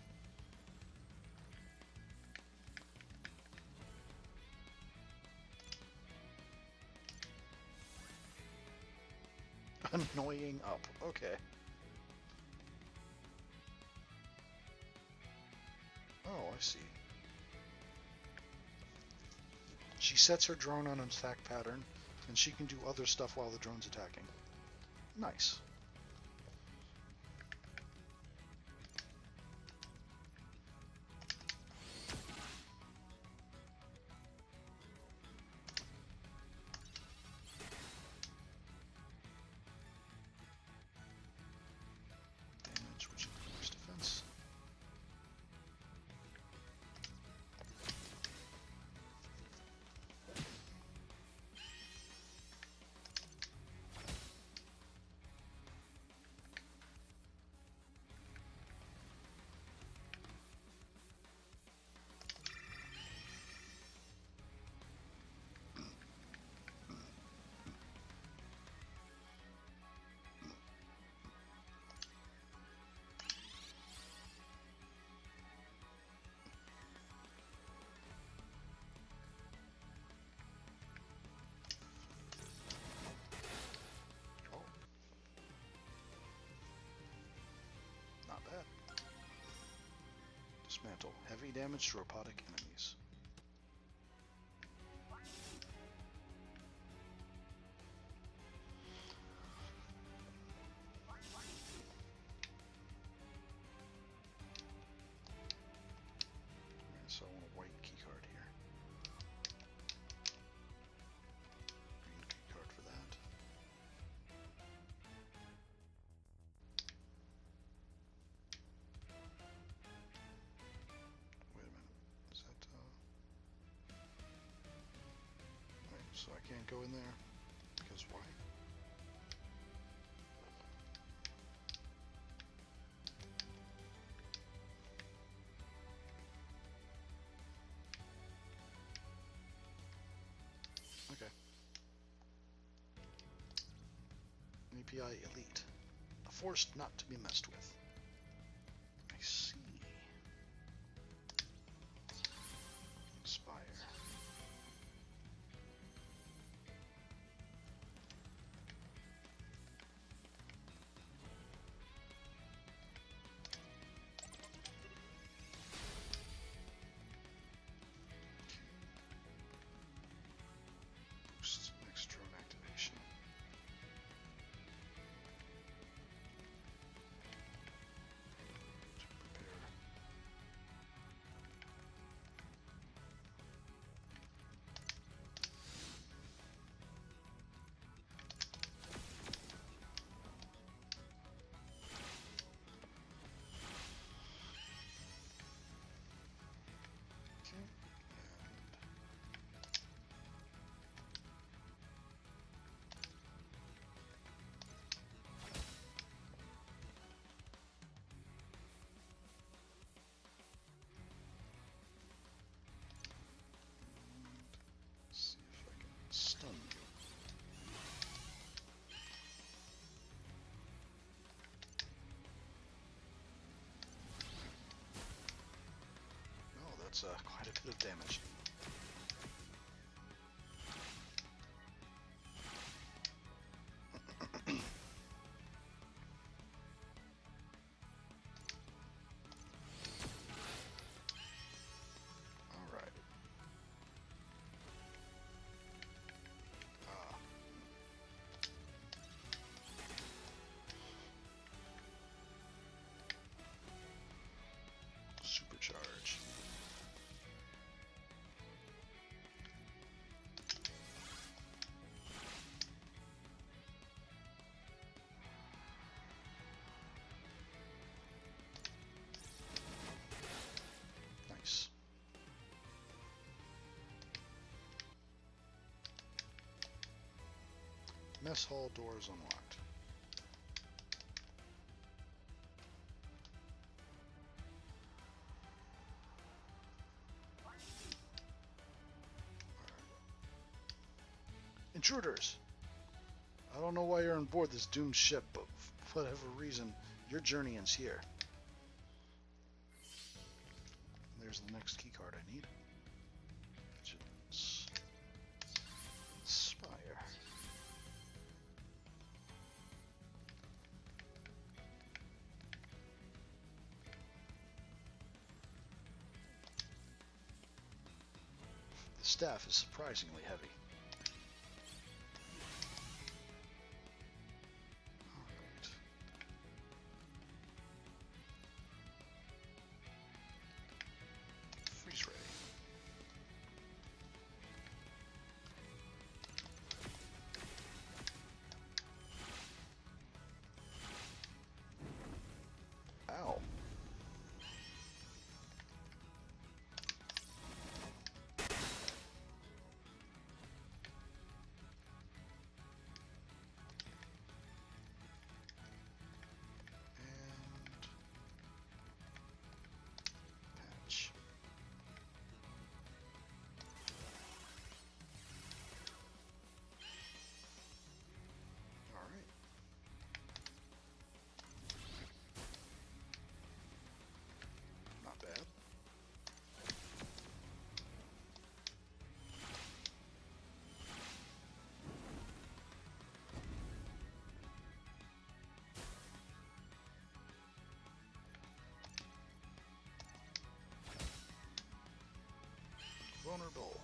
Annoying up. Okay. Oh, I see. She sets her drone on an attack pattern, and she can do other stuff while the drone's attacking. Nice. Which increases defense. Not bad. Dismantle. Heavy damage to robotic enemies. So I want a white keycard here. Green keycard for that. Wait a minute. Is that, wait, so I can't go in there? Because why? API Elite. A force not to be messed with. I see. Spire. Boosts next drone activation. To prepare. Okay. See if I can stun you. Oh, that's quite a bit of damage. All right. Ah. Supercharge. Nice. Mess hall doors unlocked. Intruders! I don't know why you're on board this doomed ship, but for whatever reason, your journey ends here. There's the next keycard I need. Vigilance. Spire. The staff is surprisingly heavy. Alright. Freeze ray. Ow. And patch. All right. Not bad. Vulnerable.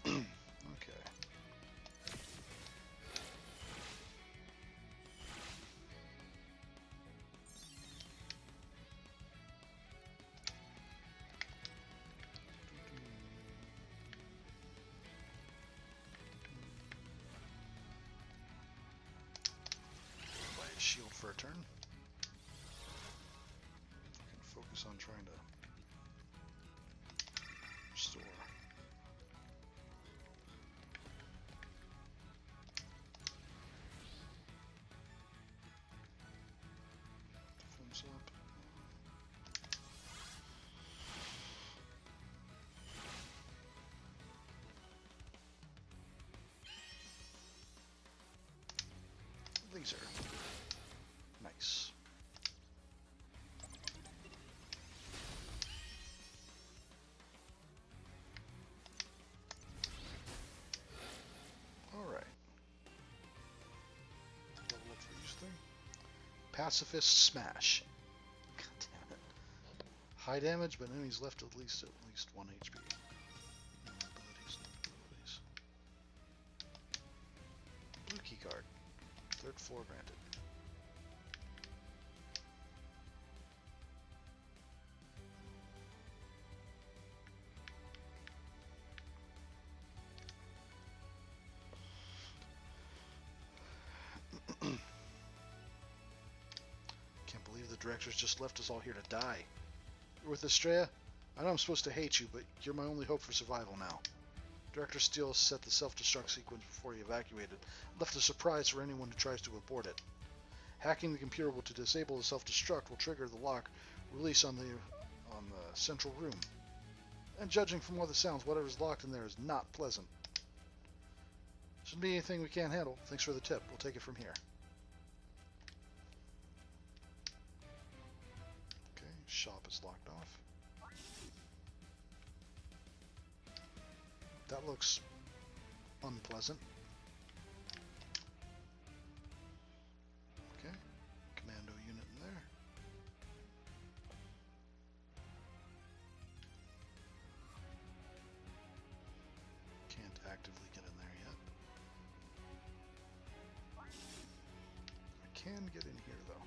Okay. Play a shield for a turn. I can focus on trying to restore. freezer. Nice. Alright. Level up for these things. Pacifist Smash. God damn it. High damage, but enemies left at least 1 HP. Abilities. Blue key card. 3rd floor granted. Can't believe the directors just left us all here to die. You're with Estrella? I know I'm supposed to hate you, but you're my only hope for survival now. Director Steele set the self-destruct sequence before he evacuated, left a surprise for anyone who tries to abort it. Hacking the computer to disable the self-destruct will trigger the lock release on the central room. And judging from all the sounds, whatever's locked in there is not pleasant. Shouldn't be anything we can't handle. Thanks for the tip. We'll take it from here. Okay, shop is locked off. That looks unpleasant. Okay, commando unit in there. Can't actively get in there yet. I can get in here though.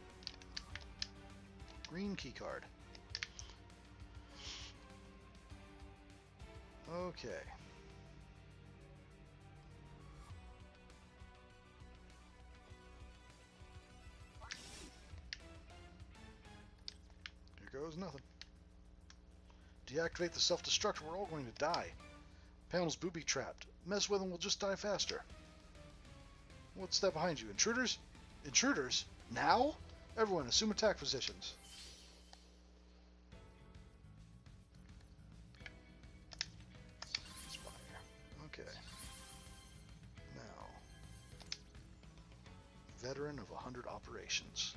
Green key card. Okay. Here goes nothing. Deactivate the self-destruct, we're all going to die. Panel's booby-trapped. Mess with them, we'll just die faster. What's that behind you? Intruders? Intruders? Now? Everyone, assume attack positions. Okay. Now. Veteran of 100 operations.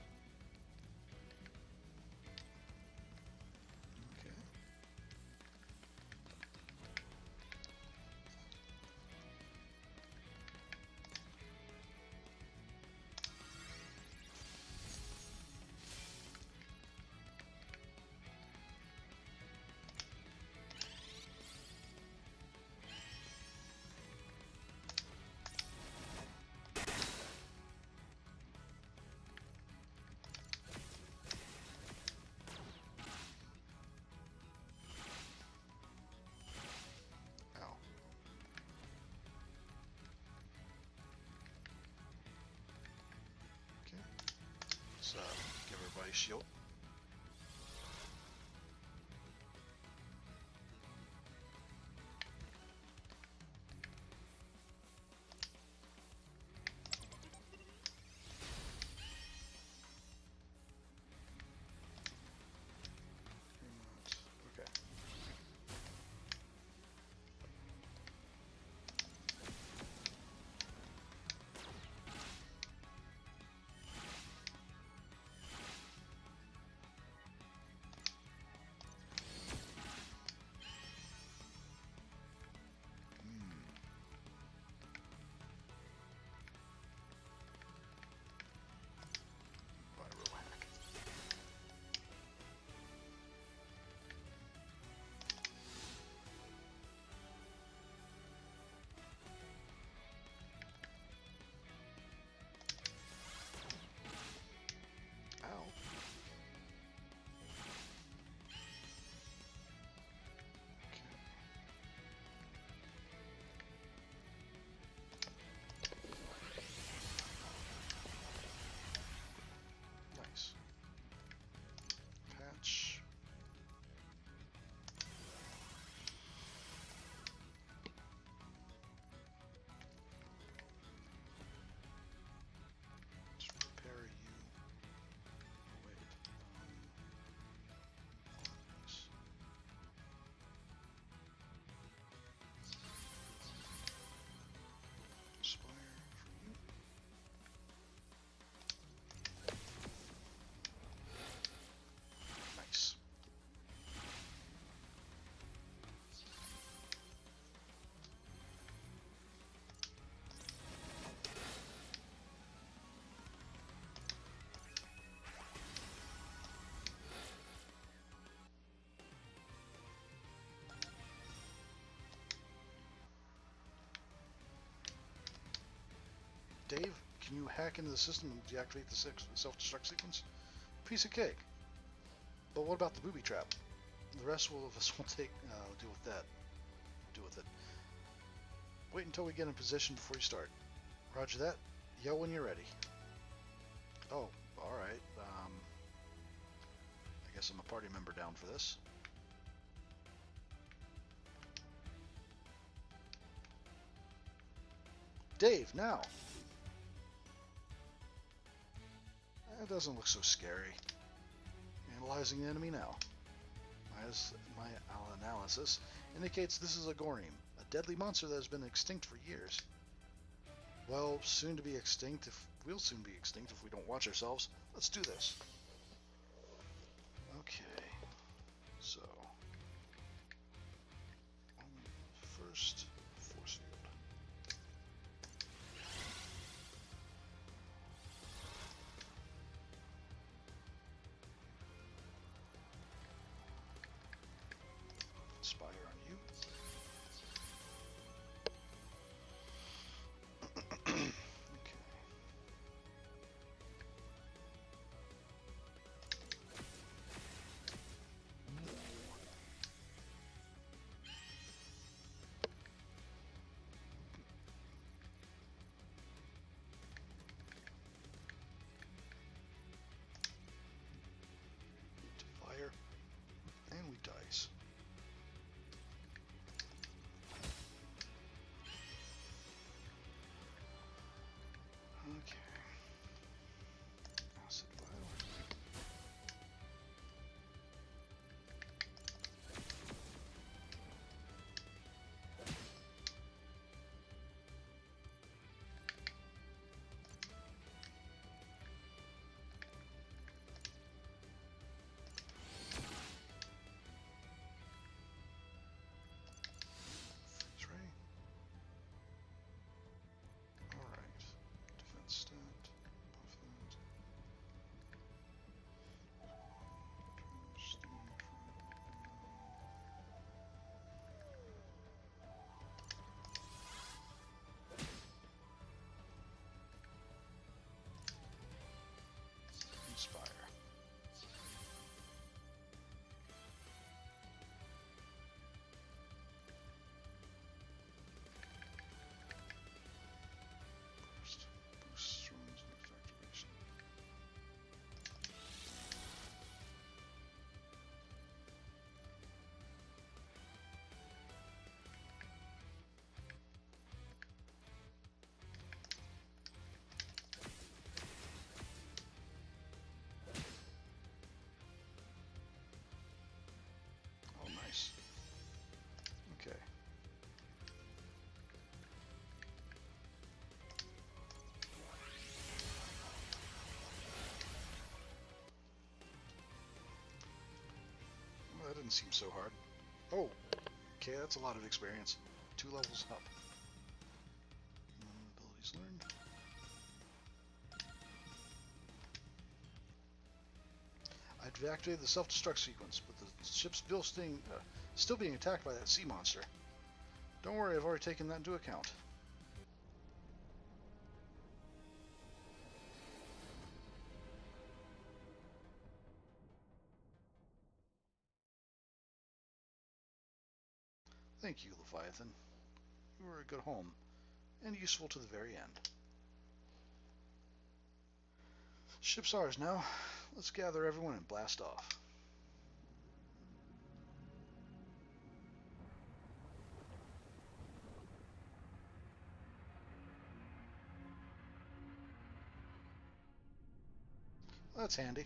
Give everybody a shield. Okay. Dave, can you hack into the system and deactivate the self-destruct sequence? Piece of cake. But what about the booby trap? The rest of us will deal with that. Deal with it. Wait until we get in position before you start. Roger that. Yell when you're ready. Oh, alright. I guess I'm a party member down for this. Dave, now! That doesn't look so scary. Analyzing the enemy now. My analysis indicates this is a Gorneem, a deadly monster that has been extinct for years. Well, soon to be extinct. We'll soon be extinct if we don't watch ourselves. Let's do this. Okay. So, first force field. Spire on you. Fire, and we dice. Okay. Acid vial. Freeze ray. Alright. Defense stat. Buff that. Inspire. Burst. Boosts drones and activation. Oh, nice. Okay. Well, that didn't seem so hard. Oh, okay, that's a lot of experience. 2 levels up. Abilities learned. I've activated the self-destruct sequence, but the ship's still being attacked by that sea monster. Don't worry, I've already taken that into account. Thank you, Leviathan. You were a good home, and useful to the very end. Ship's ours now. Let's gather everyone and blast off. That's handy.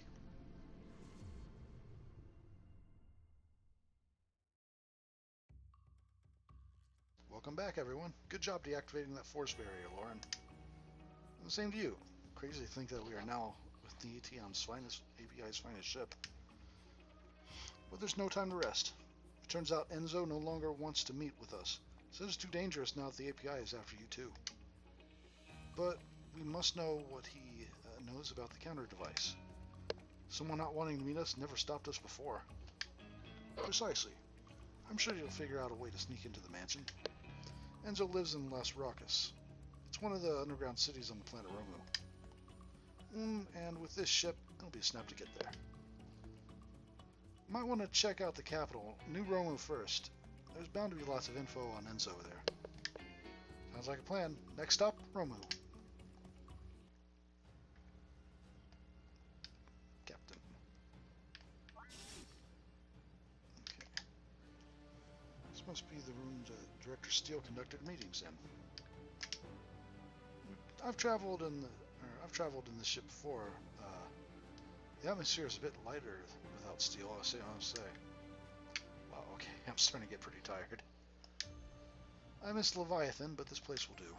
Welcome back, everyone. Good job deactivating that force barrier, Lauren. And the same to you. Crazy to think that we are now with the API's finest ship. But there's no time to rest. It turns out Enzo no longer wants to meet with us. Says it's too dangerous now that the API is after you too. But we must know what he knows about the counter device. Someone not wanting to meet us never stopped us before. Precisely. I'm sure you'll figure out a way to sneak into the mansion. Enzo lives in Las Rocas. It's one of the underground cities on the planet Araenu. And with this ship, it'll be a snap to get there. Might want to check out the capital, New Romu first. There's bound to be lots of info on Enzo there. Sounds like a plan. Next up, Romu. Captain. Okay. This must be the room Director Steele conducted meetings in. I've traveled in this ship before. The atmosphere is a bit lighter without Steele, I say. Wow, okay, I'm starting to get pretty tired. I miss Leviathan, but this place will do.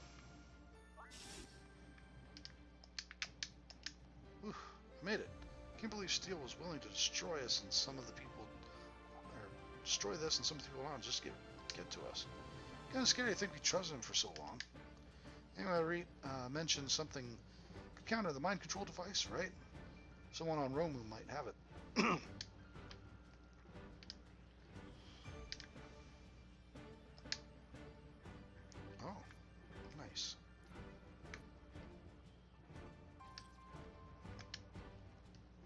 Whew, I made it. I can't believe Steele was willing to destroy us and some of the people, or destroy this and some of the people around just to get to us. Kind of scary to think we trusted him for so long. Anyway, Reed mentioned something could counter the mind control device, right? Someone on Romu might have it. Oh, nice.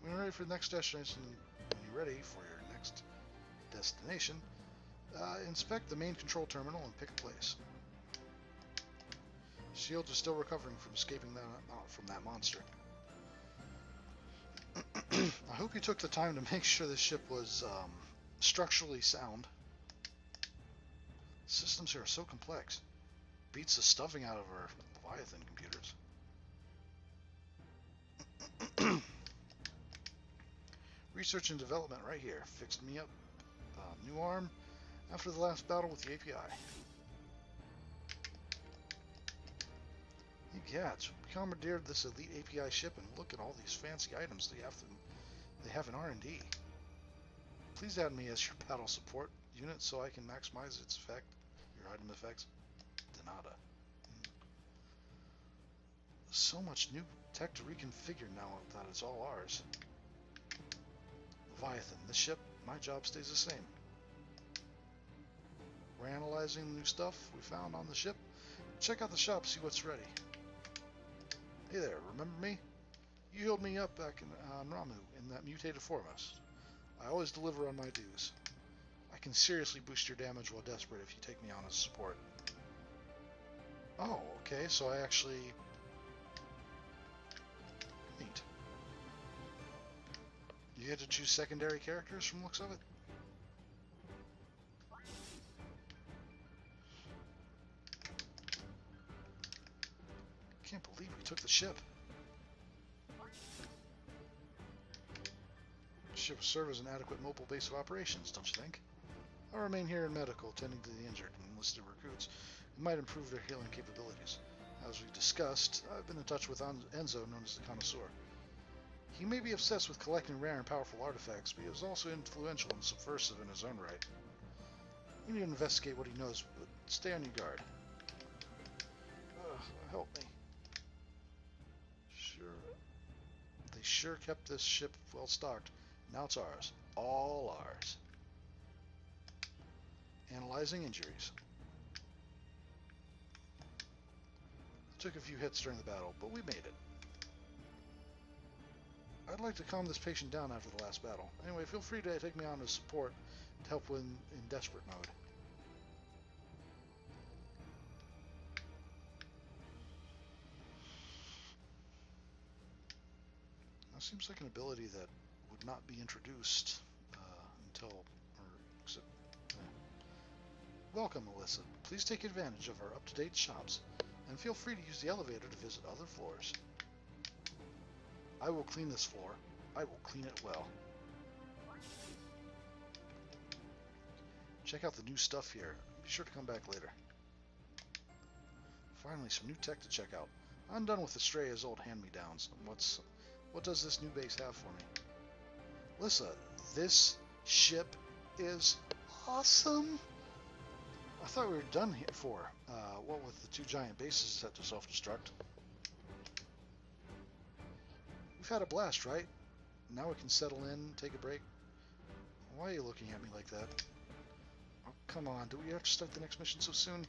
When you're ready for the next destination, when you're ready for your next destination, inspect the main control terminal and pick a place. Shield is still recovering from escaping from that monster. I hope you took the time to make sure this ship was structurally sound. Systems here are so complex. Beats the stuffing out of our Leviathan computers. Research and development right here. Fixed me up. New arm after the last battle with the API. Yeah, it's commandeered this elite API ship, and look at all these fancy items they have in R&D. Please add me as your battle support unit so I can maximize its effect, your item effects. Denada. So much new tech to reconfigure now that it's all ours. Leviathan, this ship, my job stays the same. We're analyzing the new stuff we found on the ship. Check out the shop, see what's ready. Hey there, remember me? You healed me up back in Ramu in that mutated form. I always deliver on my dues. I can seriously boost your damage while desperate if you take me on as support. Oh, okay, so I actually... Neat. You get to choose secondary characters from the looks of it? Can't believe we took the ship. The ship will serve as an adequate mobile base of operations, don't you think? I'll remain here in medical, tending to the injured and enlisted recruits. It might improve their healing capabilities. As we discussed, I've been in touch with Enzo, known as the Connoisseur. He may be obsessed with collecting rare and powerful artifacts, but he is also influential and subversive in his own right. You need to investigate what he knows, but stay on your guard. Help me. They sure kept this ship well stocked. Now it's ours. All ours. Analyzing injuries. Took a few hits during the battle, but we made it. I'd like to calm this patient down after the last battle. Anyway, feel free to take me on as support to help when in desperate mode. Seems like an ability that would not be introduced Welcome, Alyssa. Please take advantage of our up-to-date shops, and feel free to use the elevator to visit other floors. I will clean this floor. I will clean it well. Check out the new stuff here. Be sure to come back later. Finally, some new tech to check out. I'm done with Estrella's old hand-me-downs. What does this new base have for me? Alyssa, this ship is awesome! I thought we were done here what with the two giant bases set to self-destruct. We've had a blast, right? Now we can settle in, take a break. Why are you looking at me like that? Oh, come on, do we have to start the next mission so soon?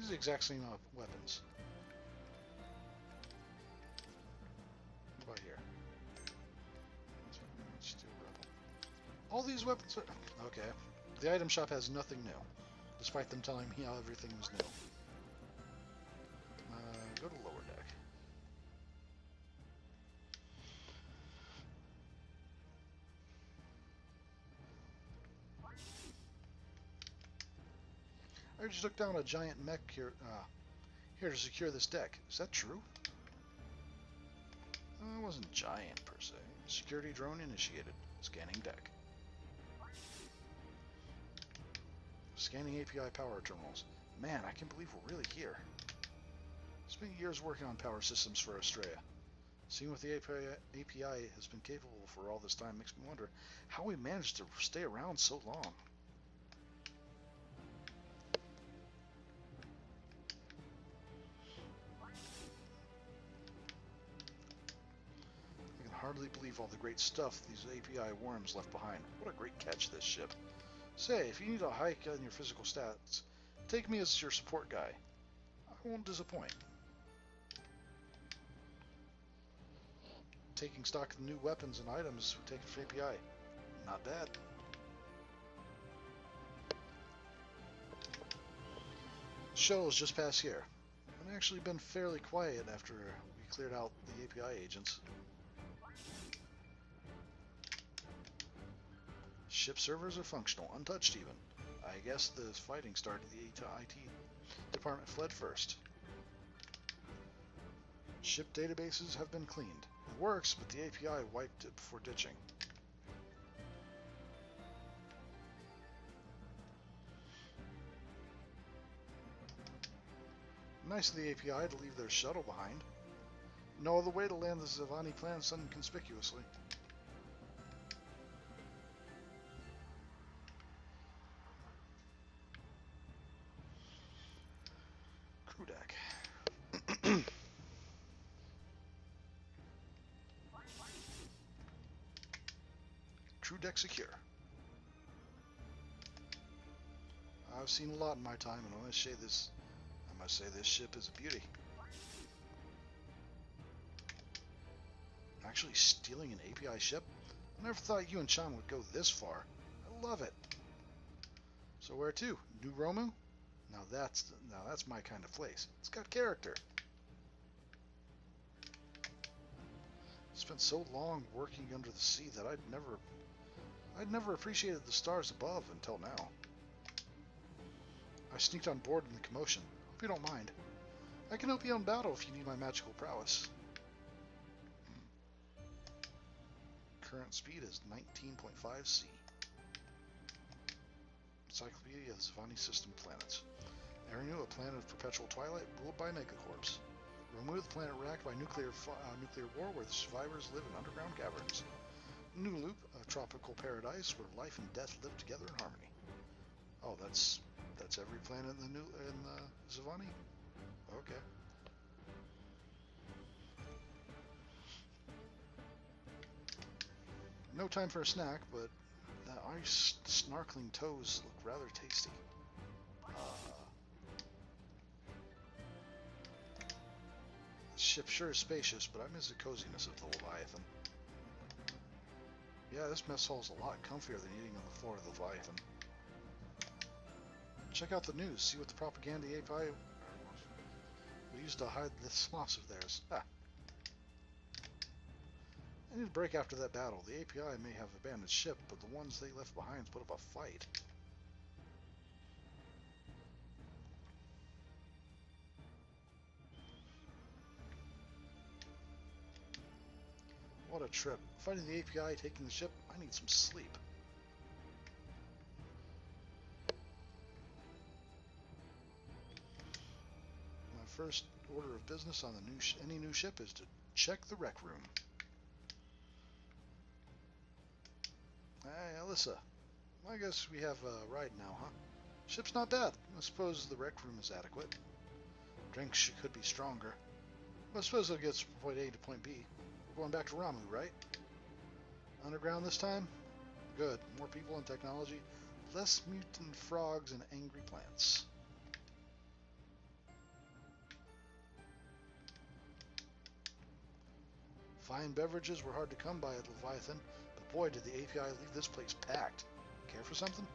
the exact same weapons. What about here? Steel Rebel. All these weapons are... Okay. The item shop has nothing new, despite them telling me how everything was new. Go to lower deck. I just took down a giant mech here to secure this deck. Is that true? It wasn't giant, per se. Security drone initiated. Scanning deck. Scanning API power terminals. Man, I can't believe we're really here. Spent years working on power systems for Australia. Seeing what the API has been capable for all this time makes me wonder how we managed to stay around so long. I can hardly believe all the great stuff these API worms left behind. What a great catch, this ship. Say, if you need a hike in your physical stats, take me as your support guy. I won't disappoint. Taking stock of new weapons and items taken from API. Not bad. Shuttle's just past here. I've actually been fairly quiet after we cleared out the API agents. Ship servers are functional, untouched even. I guess the fighting started. The IT department fled first. Ship databases have been cleaned. It works, but the API wiped it before ditching. Nice of the API to leave their shuttle behind. No other way to land the Zivani plans inconspicuously. Crew deck. Crew deck secure. I've seen a lot in my time, and I must say this ship is a beauty. Actually stealing an API ship? I never thought you and Sean would go this far. I love it. So where to? New Romu? Now that's my kind of place. It's got character. Spent so long working under the sea that I'd never appreciated the stars above until now. I sneaked on board in the commotion. Hope you don't mind. I can help you in battle if you need my magical prowess. Current speed is 19.5 C. Encyclopedia of Zivani System Planets. Araenu, a planet of perpetual twilight ruled by megacorps. Romu, the planet racked by nuclear war where the survivors live in underground caverns. New Loop, a tropical paradise where life and death live together in harmony. Oh, that's every planet in the Zivani? Okay. No time for a snack, but the ice snarkling toes look rather tasty. The ship sure is spacious, but I miss the coziness of the Leviathan. Yeah, this mess hall's a lot comfier than eating on the floor of the Leviathan. Check out the news, see what the propaganda API we used to hide this loss of theirs. Ha! I need a break after that battle. The API may have abandoned ship, but the ones they left behind put up a fight. What a trip. Fighting the API, taking the ship, I need some sleep. My first order of business on the any new ship is to check the rec room. Hey, Alyssa. I guess we have a ride now, huh? Ship's not bad. I suppose the rec room is adequate. Drinks could be stronger. But I suppose it'll get us from point A to point B. We're going back to Ramu, right? Underground this time? Good. More people and technology. Less mutant frogs and angry plants. Fine beverages were hard to come by at Leviathan, but boy, did the API leave this place packed. Care for something?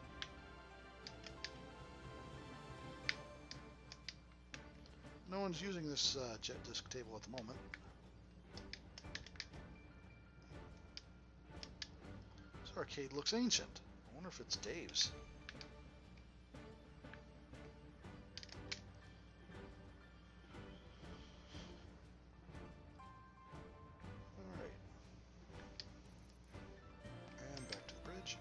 No one's using this jet disk table at the moment. This arcade looks ancient. I wonder if it's Dave's. Alright. And back to the bridge.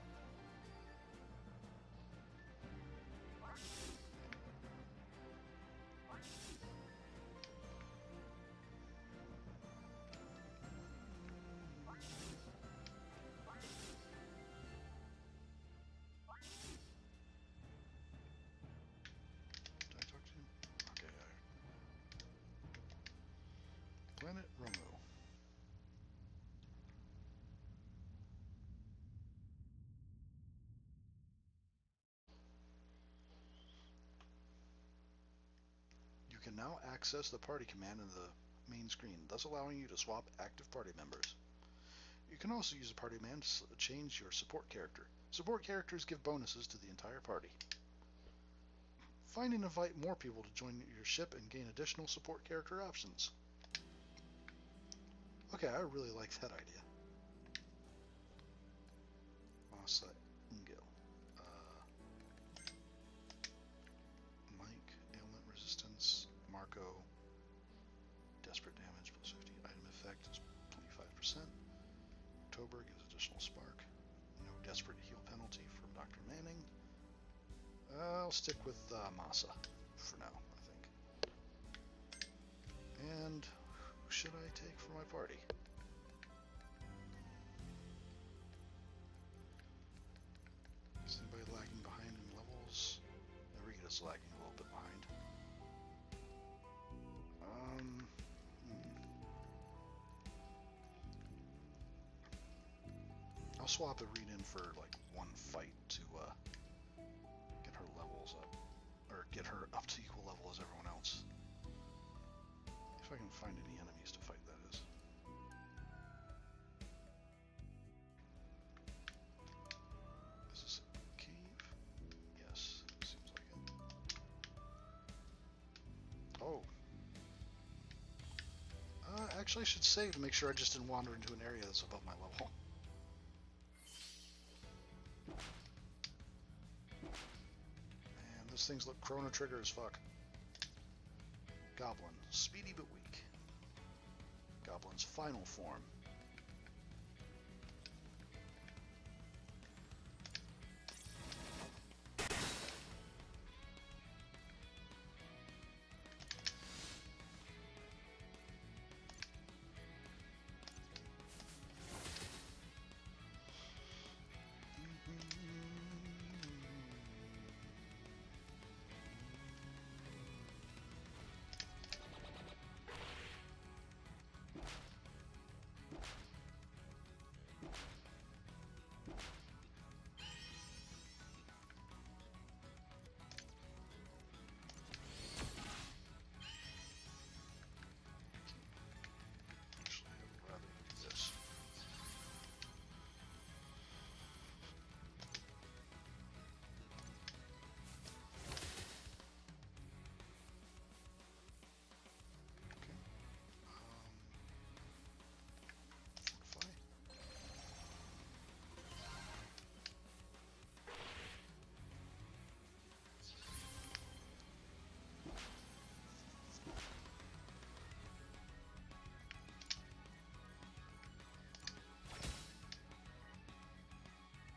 Planet Araenu. You can now access the party command in the main screen, thus allowing you to swap active party members. You can also use a party command to change your support character. Support characters give bonuses to the entire party. Find and invite more people to join your ship and gain additional support character options. Okay, I really like that idea. Masa Ingil. Mike, ailment resistance, Marco, desperate damage plus 50, item effect is 25%. October gives additional spark. No desperate heal penalty from Dr. Manning. I'll stick with Masa for now, I think. And who should I take for my party? Is anybody lagging behind in levels? Rita's lagging a little bit behind. I'll swap a read in for like one fight to get her levels up, or get her up to equal level as everyone else. If I can find any enemies to fight, that is. Is this a cave? Yes, seems like it. Oh. Actually, I should save to make sure I just didn't wander into an area that's above my level. Man, those things look Chrono Trigger as fuck. Goblin, speedy but weak. Goblin's final form.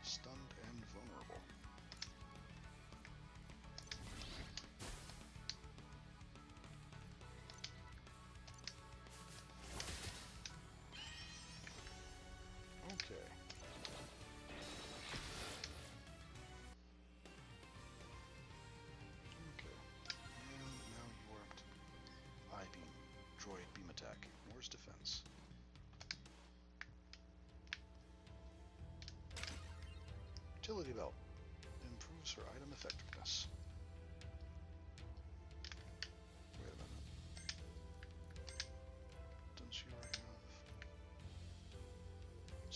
Stunned and vulnerable. Okay. Okay. And now you are up to I-beam. Droid beam attack. Where's defense? Utility belt. Improves her item effectiveness. Wait a minute. Doesn't she already have...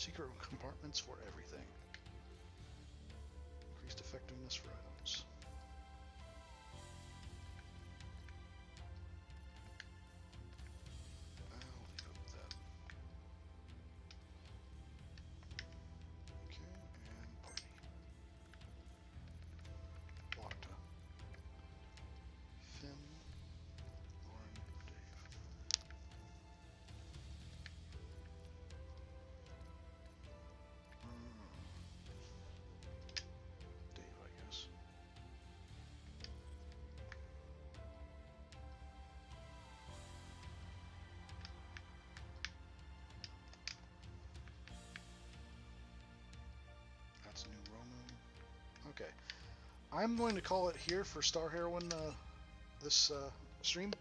Secret compartments for everything. Increased effectiveness for items. I'll leave it with that. Okay, and party. Locked. Finn, Lauren, Dave. Dave, I guess. That's a new Roman. Okay. I'm going to call it here for Star Heroine this stream.